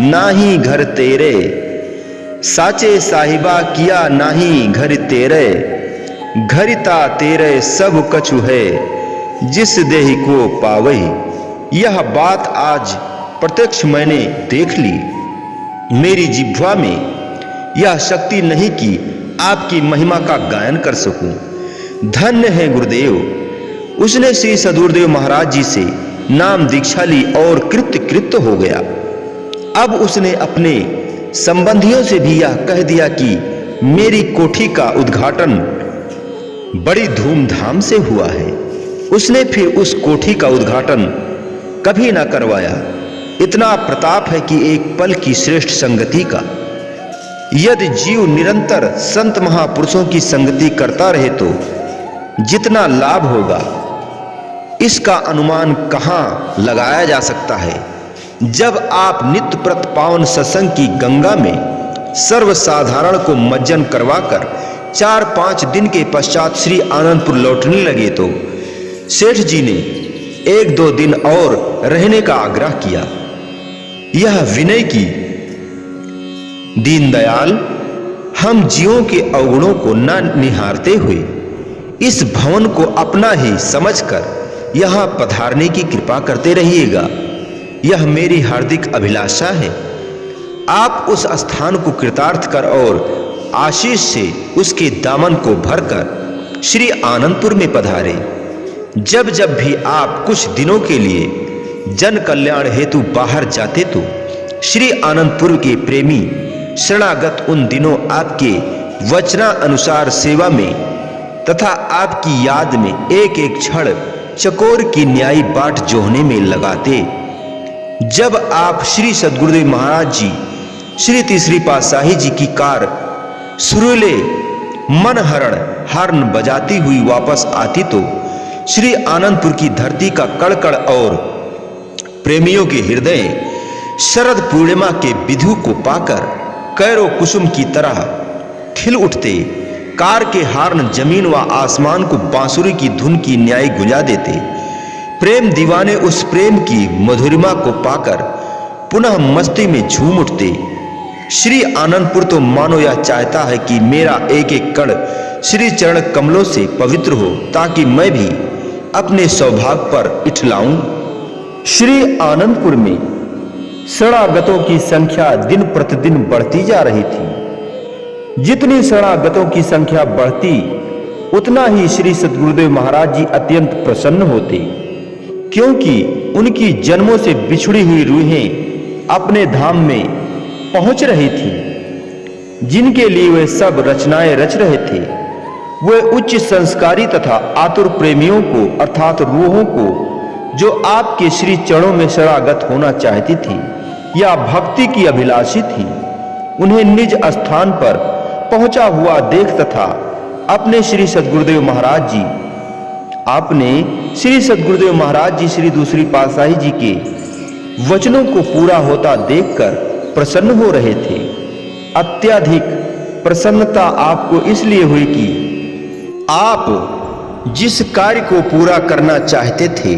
नाही घर तेरे, साचे साहिबा किया नाही घर तेरे, घरिता तेरे सब कछु है, जिस देहि को पावही। यह बात आज प्रत्यक्ष मैंने देख ली। मेरी जिह्वा में यह शक्ति नहीं कि आपकी महिमा का गायन कर सकूं। धन्य है गुरुदेव। उसने श्री सद्गुरुदेव महाराज जी से नाम दीक्षा ली और कृत्य हो गया। अब उसने अपने संबंधियों से भी यह कह दिया कि मेरी कोठी का उद्घाटन बड़ी धूमधाम से हुआ है। उसने फिर उस कोठी का उद्घाटन कभी न करवाया। इतना प्रताप है कि एक पल की श्रेष्ठ संगति का यदि जीव निरंतर संत महापुरुषों की संगति करता रहे तो जितना लाभ होगा, इसका अनुमान कहां लगाया जा सकता है। जब आप नित्य प्रत पावन सत्संग की गंगा में सर्वसाधारण को मज्जन करवाकर 4-5 दिन के पश्चात श्री आनंदपुर लौटने लगे तो सेठ जी ने 1-2 दिन और रहने का आग्रह किया। यह विनय की, दीनदयाल, हम जीवों के अवगुणों को न निहारते हुए इस भवन को अपना ही समझकर यहाँ पधारने की कृपा करते रहिएगा। यह मेरी हार्दिक अभिलाषा है। आप उस स्थान को कृतार्थ कर और आशीष से उसके दामन को भरकर श्री आनंदपुर में पधारे। जब जब भी आप कुछ दिनों के लिए जन कल्याण हेतु बाहर जाते तो श्री आनंदपुर के प्रेमी शरणागत उन दिनों आपके वचना अनुसार सेवा में तथा आपकी याद में एक एक क्षण चकोर की न्यायी बाट जोहने में लगाते। जब आप श्री सद्गुरुदेव महाराज जी श्री तीसरी पातशाही जी की कार सुरीले मनहरण हॉर्न बजाती हुई वापस आती तो श्री आनंदपुर की धरती का कड़कड़ और प्रेमियों के हृदय शरद पूर्णिमा के विधु को पाकर कैरो कुसुम की तरह खिल उठते। कार के हॉर्न जमीन व आसमान को बांसुरी की धुन की न्याय गुंजा देते। प्रेम दीवाने उस प्रेम की मधुरिमा को पाकर पुनः मस्ती में झूम उठते। श्री आनंदपुर तो मानो यह चाहता है कि मेरा एक एक कण श्री चरण कमलों से पवित्र हो, ताकि मैं भी अपने सौभाग्य पर इठलाऊं। श्री आनंदपुर में शरणागतों की संख्या दिन प्रतिदिन बढ़ती जा रही थी। जितनी शरणागतों की संख्या बढ़ती, उतना ही श्री सद्गुरुदेव महाराज जी अत्यंत प्रसन्न होते, क्योंकि उनकी जन्मों से बिछड़ी हुई रूहें अपने धाम में पहुंच रही थी, जिनके लिए वे सब रचनाएं रच रहे थे। वे उच्च संस्कारी तथा आतुर प्रेमियों को अर्थात रूहों को जो आपके श्री चरणों में शरणागत होना चाहती थी या भक्ति की अभिलाषी थी, उन्हें निज स्थान पर पहुंचा हुआ देख तथा अपने श्री सद्गुरुदेव महाराज जी श्री दूसरी पातशाही जी के वचनों को पूरा होता देखकर प्रसन्न हो रहे थे। अत्यधिक प्रसन्नता आपको इसलिए हुई कि आप जिस कार्य को पूरा करना चाहते थे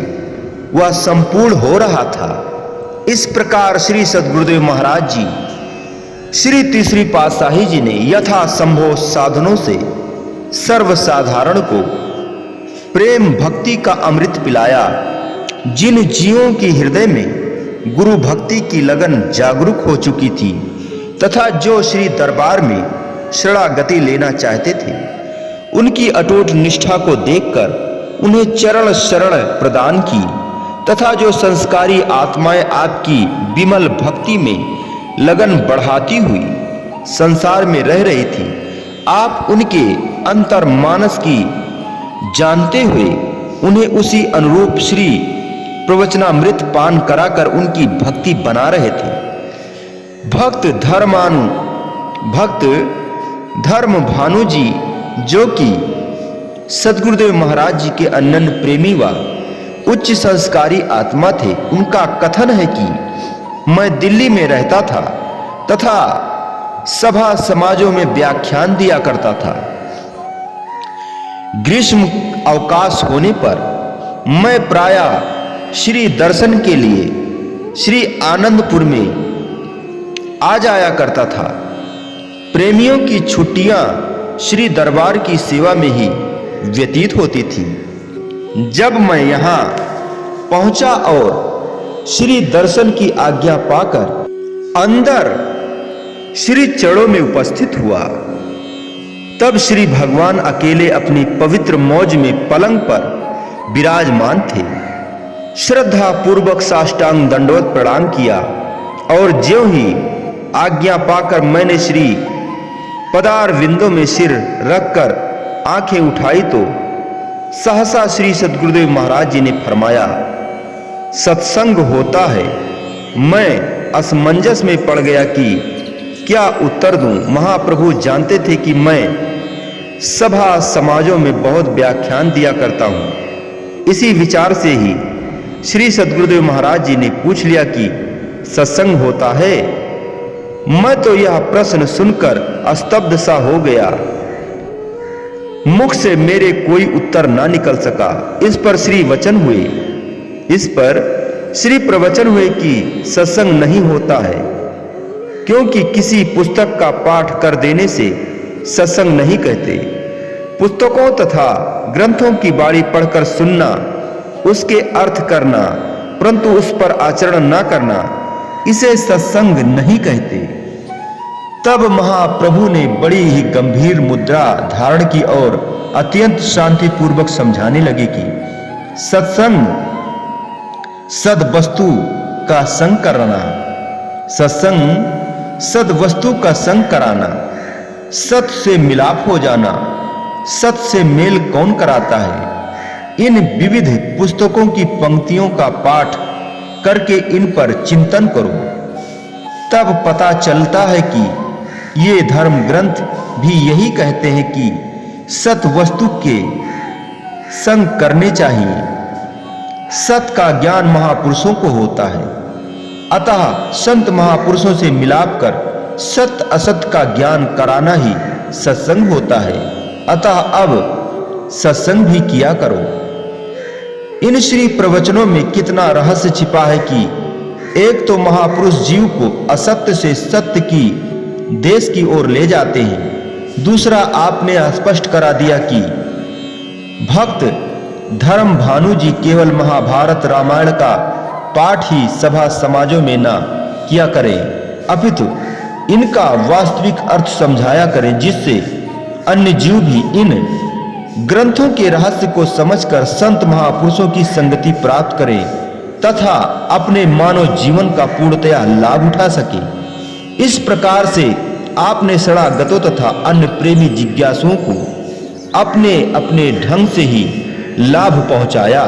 वह संपूर्ण हो रहा था। इस प्रकार श्री सद्गुरुदेव महाराज जी श्री तीसरी पातशाही जी ने यथा संभव साधनों से सर्वसाधारण को प्रेम भक्ति का अमृत पिलाया। जिन जीवों की हृदय में गुरु भक्ति की लगन जागरूक हो चुकी थी तथा जो श्री दरबार में शरणागति लेना चाहते थे, उनकी अटूट निष्ठा को देखकर उन्हें चरण शरण प्रदान की तथा जो संस्कारी आत्माएं आपकी विमल भक्ति में लगन बढ़ाती हुई संसार में रह रही थी, आप उनके अंतर मानस की जानते हुए उन्हें उसी अनुरूप श्री प्रवचनामृत पान कराकर उनकी भक्ति बना रहे थे। भक्त धर्म भानु जी, जो कि सद्गुरुदेव महाराज जी के अनन्य प्रेमी व उच्च संस्कारी आत्मा थे, उनका कथन है कि मैं दिल्ली में रहता था तथा सभा समाजों में व्याख्यान दिया करता था। ग्रीष्म अवकाश होने पर मैं प्रायः श्री दर्शन के लिए श्री आनंदपुर में आ जाया करता था। प्रेमियों की छुट्टियां श्री दरबार की सेवा में ही व्यतीत होती थी। जब मैं यहाँ पहुंचा और श्री दर्शन की आज्ञा पाकर अंदर श्री चरणों में उपस्थित हुआ, तब श्री भगवान अकेले अपनी पवित्र मौज में पलंग पर विराजमान थे। श्रद्धा पूर्वक साष्टांग दंडवत प्रणाम किया और ज्यों ही आज्ञा पाकर मैंने श्री पदार विंदों में सिर रखकर आंखें उठाई तो सहसा श्री सद्गुरुदेव महाराज जी ने फरमाया, सत्संग होता है। मैं असमंजस में पड़ गया कि क्या उत्तर दूं। महाप्रभु जानते थे कि मैं सभा समाजों में बहुत व्याख्यान दिया करता हूं। इसी विचार से ही श्री सद्गुरुदेव महाराज जी ने पूछ लिया कि सत्संग होता है। मैं तो यह प्रश्न सुनकर स्तब्ध सा हो गया, मुख से मेरे कोई उत्तर ना निकल सका। इस पर श्री प्रवचन हुए कि सत्संग नहीं होता है, क्योंकि किसी पुस्तक का पाठ कर देने से सत्संग नहीं कहते। पुस्तकों तथा ग्रंथों की बाणी पढ़कर सुनना, उसके अर्थ करना, परंतु उस पर आचरण न करना, इसे सत्संग नहीं कहते। तब महाप्रभु ने बड़ी ही गंभीर मुद्रा धारण की और अत्यंत शांतिपूर्वक समझाने लगे कि सत्संग सद्वस्तु का संग कराना, सत्संग सद्वस्तु का संग कराना, सत से मिलाप हो जाना। सत से मेल कौन कराता है? इन विविध पुस्तकों की पंक्तियों का पाठ करके इन पर चिंतन करो, तब पता चलता है कि ये धर्म ग्रंथ भी यही कहते हैं कि सत वस्तु के संग करने चाहिए। सत का ज्ञान महापुरुषों को होता है, अतः संत महापुरुषों से मिलाप कर सत असत का ज्ञान कराना ही सत्संग होता है। अतः अब सत्संग भी किया करो। इन श्री प्रवचनों में कितना रहस्य छिपा है कि एक तो महापुरुष जीव को असत्य से सत्य की देश की ओर ले जाते हैं, दूसरा आपने स्पष्ट करा दिया कि भक्त धर्म भानु जी केवल महाभारत रामायण का पाठ ही सभा समाजों में ना किया करें, अपितु इनका वास्तविक अर्थ समझाया करें, जिससे अन्य जीव भी इन ग्रंथों के रहस्य को समझकर संत महापुरुषों की संगति प्राप्त करें तथा अपने मानव जीवन का पूर्णतया लाभ उठा सके। इस प्रकार से आपने शरणागतों तथा अन्य प्रेमी जिज्ञासुओं को अपने अपने ढंग से ही लाभ पहुंचाया।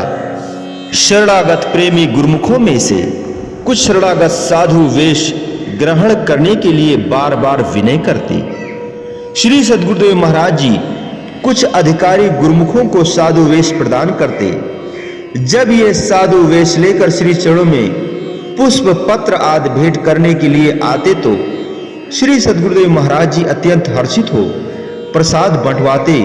शरणागत प्रेमी गुरुमुखों में से कुछ शरणागत साधु वेश ग्रहण करने के लिए बार बार विनय करते। श्री सद्गुरुदेव महाराज जी कुछ अधिकारी गुरुमुखों को साधु वेश प्रदान करते। जब ये साधु वेश लेकर श्री चरणों में पुष्प पत्र आदि भेंट करने के लिए आते तो श्री सद्गुरुदेव महाराज जी अत्यंत हर्षित हो प्रसाद बंटवाते।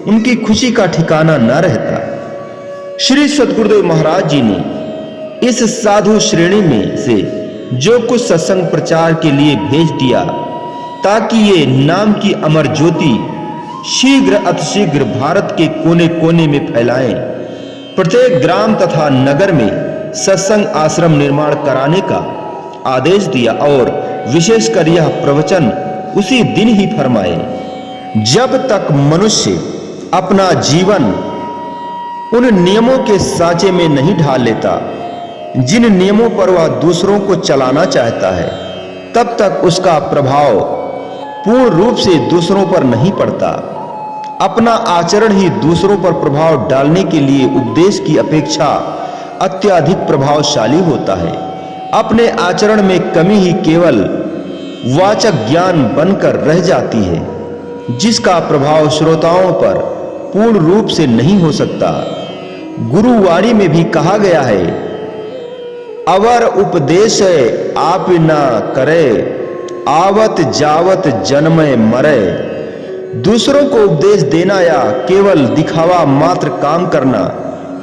उनकी खुशी का ठिकाना न रहता। श्री सद्गुरुदेव महाराज जी ने इस साधु श्रेणी में से जो कुछ सत्संग प्रचार के लिए भेज दिया ताकि ये नाम की अमर ज्योति शीघ्र अतिशीघ्र भारत के कोने कोने में फैलाएं। प्रत्येक ग्राम तथा नगर में सत्संग आश्रम निर्माण कराने का आदेश दिया और विशेषकर यह प्रवचन उसी दिन ही फरमाए। जब तक मनुष्य अपना जीवन उन नियमों के सांचे में नहीं ढाल लेता जिन नियमों पर वह दूसरों को चलाना चाहता है, तब तक उसका प्रभाव पूर्ण रूप से दूसरों पर नहीं पड़ता। अपना आचरण ही दूसरों पर प्रभाव डालने के लिए उपदेश की अपेक्षा अत्यधिक प्रभावशाली होता है। अपने आचरण में कमी ही केवल वाचक ज्ञान बनकर रह जाती है, जिसका प्रभाव श्रोताओं पर पूर्ण रूप से नहीं हो सकता। गुरुवाणी में भी कहा गया है, अवर उपदेश आप ना करे, आवत जावत जन्मे मरे। दूसरों को उपदेश देना या केवल दिखावा मात्र काम करना,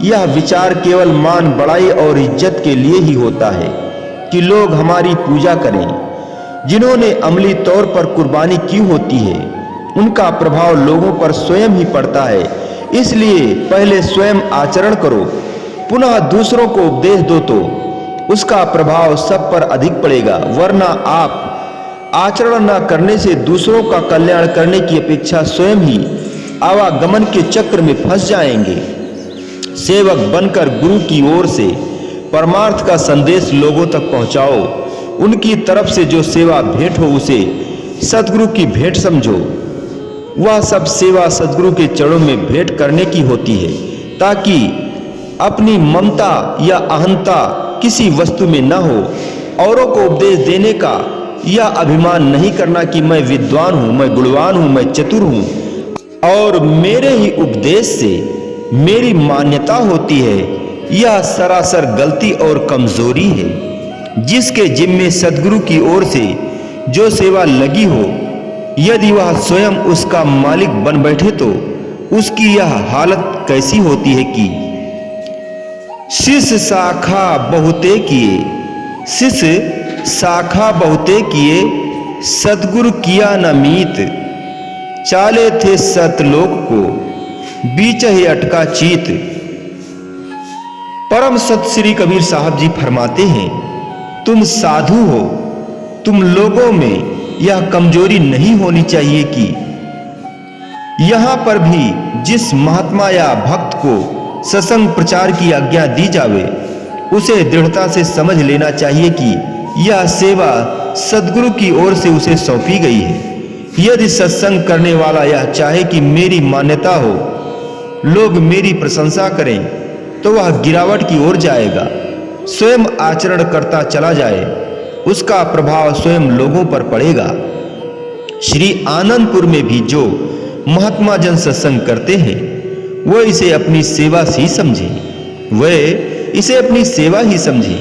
यह विचार केवल मान बड़ाई और इज्जत के लिए ही होता है कि लोग हमारी पूजा करें। जिन्होंने अमली तौर पर कुर्बानी की होती है, उनका प्रभाव लोगों पर स्वयं ही पड़ता है। इसलिए पहले स्वयं आचरण करो, पुनः दूसरों को उपदेश दो तो उसका प्रभाव सब पर अधिक पड़ेगा। वरना आप आचरण न करने से दूसरों का कल्याण करने की अपेक्षा स्वयं ही आवागमन के चक्र में फंस जाएंगे। सेवक बनकर गुरु की ओर से परमार्थ का संदेश लोगों तक पहुंचाओ। उनकी तरफ से जो सेवा भेंट हो उसे सद्गुरु की भेंट समझो। वह सब सेवा सद्गुरु के चरणों में भेंट करने की होती है, ताकि अपनी ममता या अहंता किसी वस्तु में न हो। औरों को उपदेश देने का यह अभिमान नहीं करना कि मैं विद्वान हूं, मैं गुणवान हूं, मैं चतुर हूं और मेरे ही उपदेश से मेरी मान्यता होती है। यह सरासर गलती और कमजोरी है। जिसके जिम्मे सद्गुरु की ओर से जो सेवा लगी हो, यदि वह स्वयं उसका मालिक बन बैठे तो उसकी यह हालत कैसी होती है कि शिष्य शाखा बहुते किए, शिष्य शाखा बहुते किए, सद्गुरु किया न मीत। चाले थे सतलोक को, बीच ही अटका चीत। परम सत श्री कबीर साहब जी फरमाते हैं, तुम साधु हो, तुम लोगों में यह कमजोरी नहीं होनी चाहिए कि यहां पर भी जिस महात्मा या भक्त को सत्संग प्रचार की आज्ञा दी जावे, उसे दृढ़ता से समझ लेना चाहिए कि यह सेवा सद्गुरु की ओर से उसे सौंपी गई है। यदि सत्संग करने वाला यह चाहे कि मेरी मान्यता हो, लोग मेरी प्रशंसा करें, तो वह गिरावट की ओर जाएगा। स्वयं आचरण करता चला जाए, उसका प्रभाव स्वयं लोगों पर पड़ेगा। श्री आनंदपुर में भी जो महात्मा जन सत्संग करते हैं, वह इसे अपनी सेवा ही समझे, वह इसे अपनी सेवा ही समझे।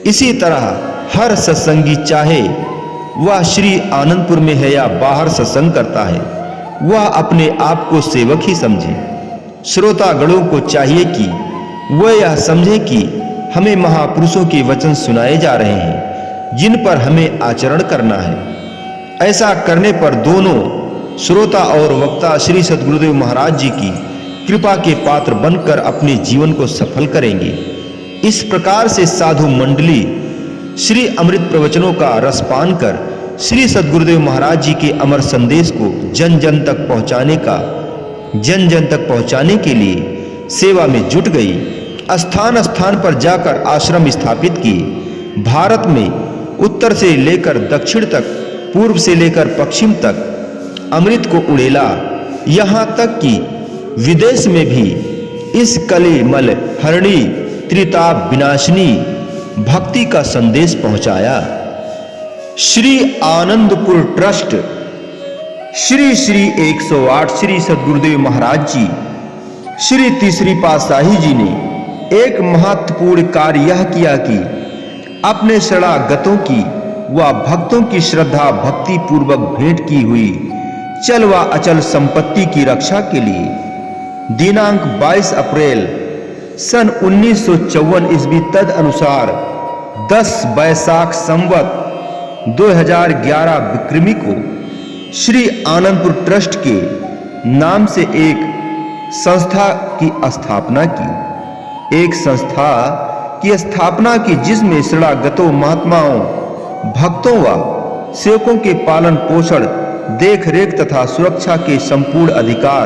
इसी तरह हर सत्संगी, चाहे वह श्री आनंदपुर में है या बाहर सत्संग करता है, वह अपने आप को सेवक ही समझे। श्रोतागणों को चाहिए कि वह यह समझे कि हमें महापुरुषों के वचन सुनाए जा रहे हैं जिन पर हमें आचरण करना है। ऐसा करने पर दोनों श्रोता और वक्ता श्री सद्गुरुदेव महाराज जी की कृपा के पात्र बनकर अपने जीवन को सफल करेंगे। इस प्रकार से साधु मंडली श्री अमृत प्रवचनों का रसपान कर श्री सद्गुरुदेव महाराज जी के अमर संदेश को जन जन तक पहुंचाने के लिए सेवा में जुट गई। स्थान स्थान पर जाकर आश्रम स्थापित किए। भारत में उत्तर से लेकर दक्षिण तक, पूर्व से लेकर पश्चिम तक अमृत को उड़ेला। यहाँ तक कि विदेश में भी इस कली मल हरणी त्रिताप विनाशिनी भक्ति का संदेश पहुंचाया। श्री आनंदपुर ट्रस्ट श्री 108 श्री सद्गुरुदेव महाराज जी श्री तीसरी पातशाही जी ने एक महत्वपूर्ण कार्य यह किया कि अपने शरणागतों की व भक्तों की श्रद्धा भक्ति पूर्वक भेंट की हुई चल व अचल संपत्ति की रक्षा के लिए दिनांक 22 अप्रैल सन 1954 ईस्वी तद अनुसार 10 वैशाख संवत 2011 विक्रमी को श्री आनंदपुर ट्रस्ट के नाम से एक संस्था की स्थापना की। एक संस्था की स्थापना की जिसमें शरणागतों, महात्माओं, भक्तों व सेवकों के पालन पोषण, देख रेख तथा सुरक्षा के संपूर्ण अधिकार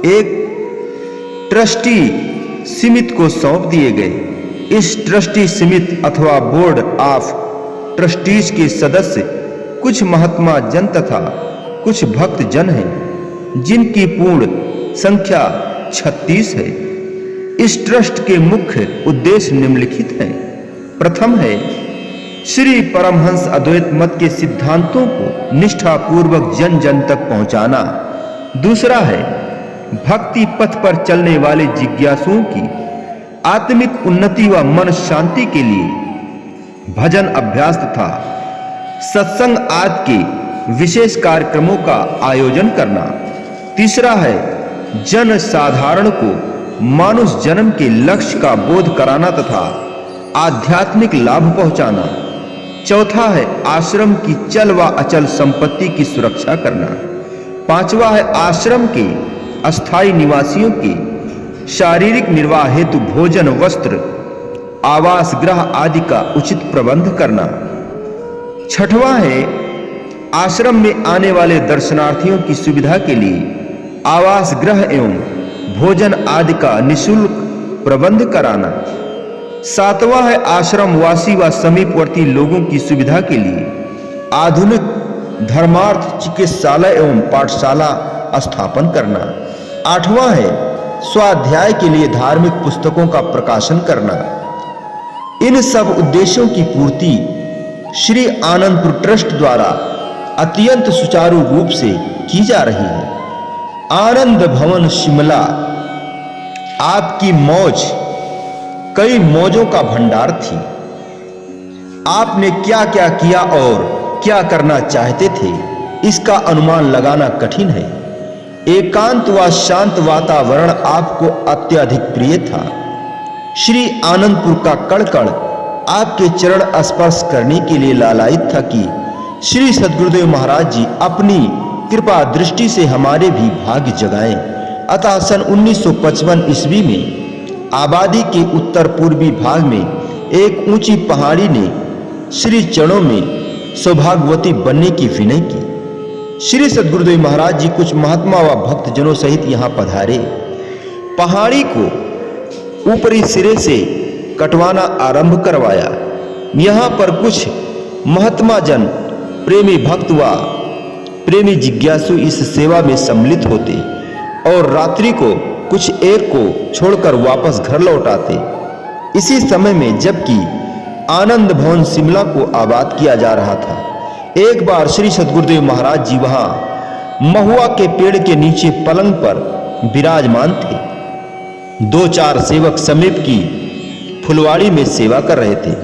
एक ट्रस्टी समिति को सौंप दिए गए। इस ट्रस्टी समिति अथवा बोर्ड ऑफ ट्रस्टीज के सदस्य कुछ महात्मा जन तथा कुछ भक्त जन हैं जिनकी पूर्ण संख्या 36 है। इस ट्रस्ट के मुख्य उद्देश्य निम्नलिखित हैं। प्रथम है श्री परमहंस अद्वैत मत के सिद्धांतों को निष्ठापूर्वक जन जन तक पहुंचाना। दूसरा है भक्ति पथ पर चलने वाले जिज्ञासुओं की आत्मिक उन्नति व मन शांति के लिए भजन अभ्यास तथा सत्संग आदि के विशेष कार्यक्रमों का आयोजन करना। तीसरा है जन साधारण को मानुष जन्म के लक्ष्य का बोध कराना तथा आध्यात्मिक लाभ पहुंचाना। चौथा है आश्रम की चल व अचल संपत्ति की सुरक्षा करना। पांचवा है आश्रम के अस्थायी निवासियों के शारीरिक निर्वाह हेतु भोजन, वस्त्र, आवास गृह आदि का उचित प्रबंध करना। छठवां है आश्रम में आने वाले दर्शनार्थियों की सुविधा के लिए आवास गृह एवं भोजन आदि का निःशुल्क प्रबंध कराना। सातवां है आश्रम वासी व समीपवर्ती लोगों की सुविधा के लिए आधुनिक धर्मार्थ चिकित्सालय एवं पाठशाला स्थापन करना। आठवां है स्वाध्याय के लिए धार्मिक पुस्तकों का प्रकाशन करना। इन सब उद्देश्यों की पूर्ति श्री आनंदपुर ट्रस्ट द्वारा अत्यंत सुचारू रूप से की जा रही है। आनंद भवन शिमला आपकी मौज कई मौजों का भंडार थी। आपने क्या क्या किया और क्या करना चाहते थे इसका अनुमान लगाना कठिन है। एकांत व शांत वातावरण आपको अत्यधिक प्रिय था। श्री आनंदपुर का कण कण आपके चरण स्पर्श करने के लिए लालायित था कि श्री सद्गुरुदेव महाराज जी अपनी कृपा दृष्टि से हमारे भी भाग्य जगाएं। अतः सन 1955 ईस्वी में आबादी के उत्तर पूर्वी भाग में एक ऊंची पहाड़ी ने श्री चरणों में सौभाग्यवती बनने की विनय की। श्री सद्गुरुदेव महाराज जी कुछ महात्मा व भक्त जनों सहित यहाँ पधारे। पहाड़ी को ऊपरी सिरे से कटवाना आरंभ करवाया। यहाँ पर कुछ महात्मा जन, प्रेमी भक्त व प्रेमी जिज्ञासु इस सेवा में सम्मिलित होते और रात्रि को कुछ एक को छोड़कर वापस घर लौट आते। इसी समय में जबकि आनंद भवन शिमला को आबाद किया जा रहा था, एक बार श्री सद्गुरुदेव महाराज जी वहां महुआ के पेड़ के नीचे पलंग पर विराजमान थे। 2-4 सेवक समीप की फुलवाड़ी में सेवा कर रहे थे।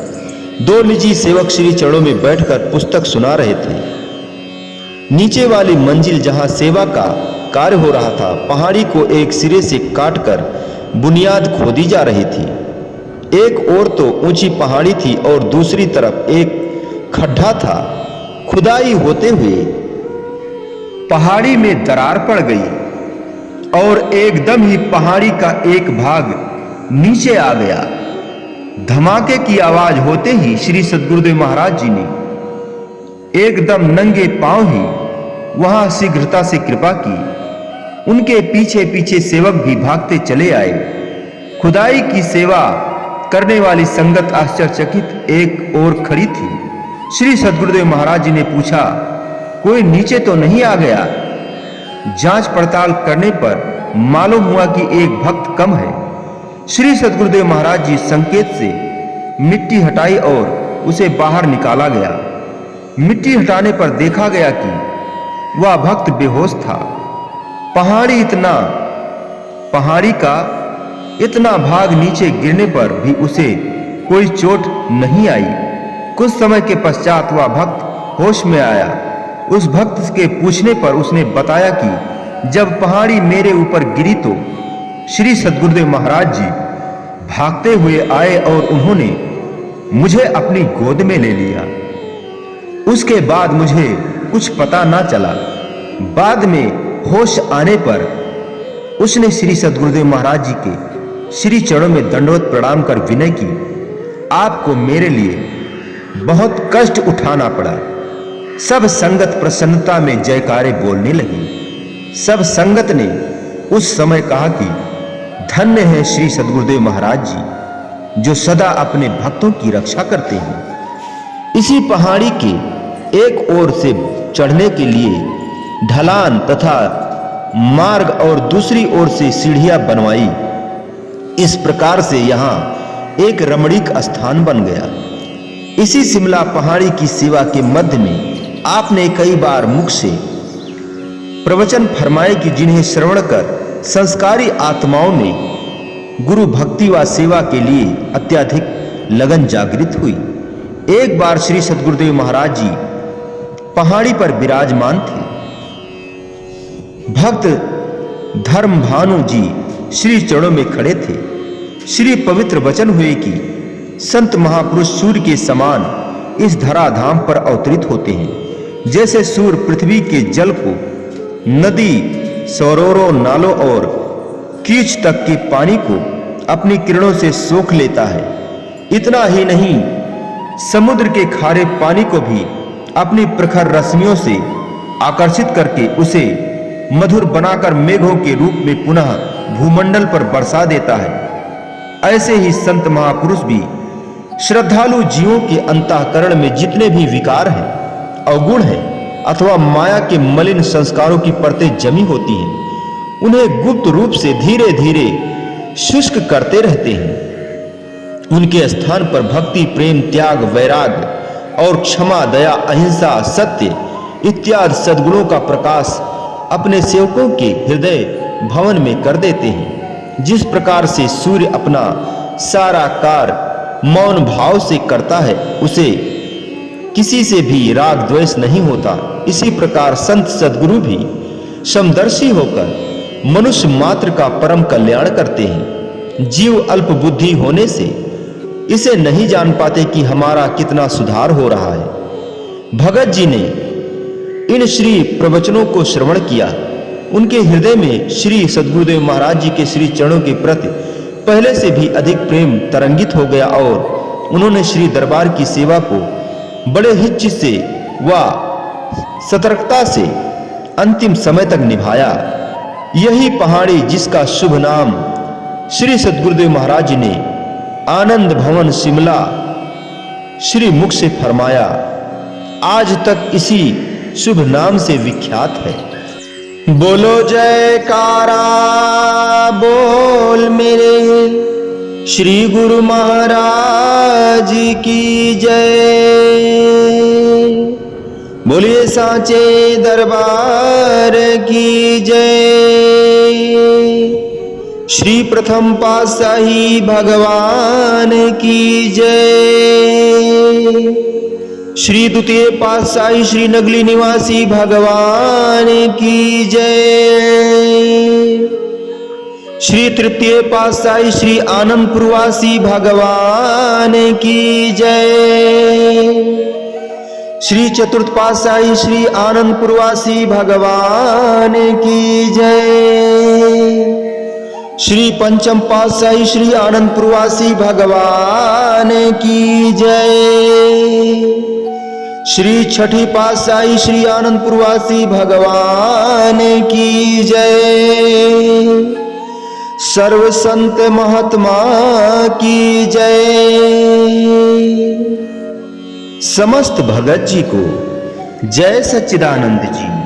2 निजी सेवक श्री चरणों में बैठकर पुस्तक सुना रहे थे। नीचे वाली मंजिल जहां सेवा का कार्य हो रहा था, पहाड़ी को एक सिरे से काटकर बुनियाद खोदी जा रही थी। एक ओर तो ऊंची पहाड़ी थी और दूसरी तरफ एक खड्डा था। खुदाई होते हुए पहाड़ी में दरार पड़ गई और एकदम ही पहाड़ी का एक भाग नीचे आ गया। धमाके की आवाज होते ही श्री सद्गुरुदेव महाराज जी ने एकदम नंगे पांव ही वहां शीघ्रता से कृपा की। उनके पीछे पीछे सेवक भी भागते चले आए। खुदाई की सेवा करने वाली संगत आश्चर्यचकित एक ओर खड़ी थी। श्री सद्गुरुदेव महाराज जी ने पूछा, कोई नीचे तो नहीं आ गया? जांच पड़ताल करने पर मालूम हुआ कि एक भक्त कम है। श्री सद्गुरुदेव महाराज जी संकेत से मिट्टी हटाई और उसे बाहर निकाला गया। मिट्टी हटाने पर देखा गया कि वह भक्त बेहोश था। पहाड़ी का इतना भाग नीचे गिरने पर भी उसे कोई चोट नहीं आई। कुछ समय के पश्चात वह भक्त होश में आया। उस भक्त के पूछने पर उसने बताया कि जब पहाड़ी मेरे ऊपर गिरी तो श्री सद्गुरुदेव महाराज जी भागते हुए आए और उन्होंने मुझे अपनी गोद में ले लिया। उसके बाद मुझे कुछ पता ना चला। बाद में होश आने पर उसने श्री सद्गुरुदेव महाराज जी के श्री चरणों में दंडवत प्रणाम कर विनय की, आपको मेरे लिए बहुत कष्ट उठाना पड़ा। सब संगत प्रसन्नता में जयकारे बोलने लगी। सब संगत ने उस समय कहा कि धन्य है श्री सद्गुरुदेव महाराज जी जो सदा अपने भक्तों की रक्षा करते हैं। इसी पहाड़ी के एक ओर से चढ़ने के लिए ढलान तथा मार्ग और दूसरी ओर से सीढ़ियां बनवाई। इस प्रकार से यहां एक रमणीक स्थान बन गया। इसी शिमला पहाड़ी की सेवा के मध्य में आपने कई बार मुख से प्रवचन फरमाए कि जिन्हें श्रवण कर संस्कारी आत्माओं में गुरु भक्ति व सेवा के लिए अत्यधिक लगन जागृत हुई। एक बार श्री सद्गुरुदेव महाराज जी पहाड़ी पर विराजमान थे। भक्त धर्म भानु जी श्री चरणों में खड़े थे। श्री पवित्र वचन हुए कि संत महापुरुष सूर्य के समान इस धराधाम पर अवतरित होते हैं। जैसे सूर्य पृथ्वी के जल को नदी, सरोवरों, नालों और कीच तक के पानी को अपनी किरणों से सोख लेता है, इतना ही नहीं समुद्र के खारे पानी को भी अपनी प्रखर रश्मियों से आकर्षित करके उसे मधुर बनाकर मेघों के रूप में पुनः भूमंडल पर बरसा देता है। ऐसे ही संत महापुरुष भी श्रद्धालु जीवों के अंतःकरण में जितने भी विकार हैं, अवगुण हैं अथवा माया के मलिन संस्कारों की परतें जमी होती हैं, उन्हें गुप्त रूप से धीरे धीरे शुष्क करते रहते हैं। उनके स्थान पर भक्ति, प्रेम, त्याग, वैराग्य और क्षमा, दया, अहिंसा, सत्य इत्यादि सद्गुणों का प्रकाश अपने सेवकों के हृदय भवन में कर देते हैं। जिस प्रकार से सूर्य अपना सारा कार्य मौन भाव से करता है, उसे किसी से भी राग द्वेष नहीं होता, इसी प्रकार संत सद्गुरु भी समदर्शी होकर मनुष्य मात्र का परम कल्याण करते हैं। जीव अल्प बुद्धि होने से इसे नहीं जान पाते कि हमारा कितना सुधार हो रहा है। भगत जी ने इन श्री प्रवचनों को श्रवण किया। उनके हृदय में श्री सद्गुरुदेव महाराज जी के श्री चरणों के प्रति पहले से भी अधिक प्रेम तरंगित हो गया और उन्होंने श्री दरबार की सेवा को बड़े हिच्च से व सतर्कता से अंतिम समय तक निभाया। यही पहाड़ी जिसका शुभ नाम श्री सद्गुरुदेव महाराज जी ने आनंद भवन शिमला श्री मुख से फरमाया, आज तक इसी शुभ नाम से विख्यात है। बोलो जयकारा बोल मेरे श्री गुरु महाराज की जय। बोलिए सांचे दरबार की जय। श्री प्रथम पातशाही भगवान की जय। श्री द्वितीय पातशाही श्री नगली निवासी भगवान की जय। श्री तृतीय पातशाही श्री आनंदपुरवासी भगवान की जय। श्री चतुर्थ पातशाही श्री आनंदपुरवासी भगवान की जय। श्री पंचम पातशाही श्री आनंदपुरवासी भगवान की जय। श्री छठी पातशाही श्री आनंदपुरवासी भगवान की जय। सर्व संत महात्मा की जय। समस्त भगत जी को जय सच्चिदानंद जी।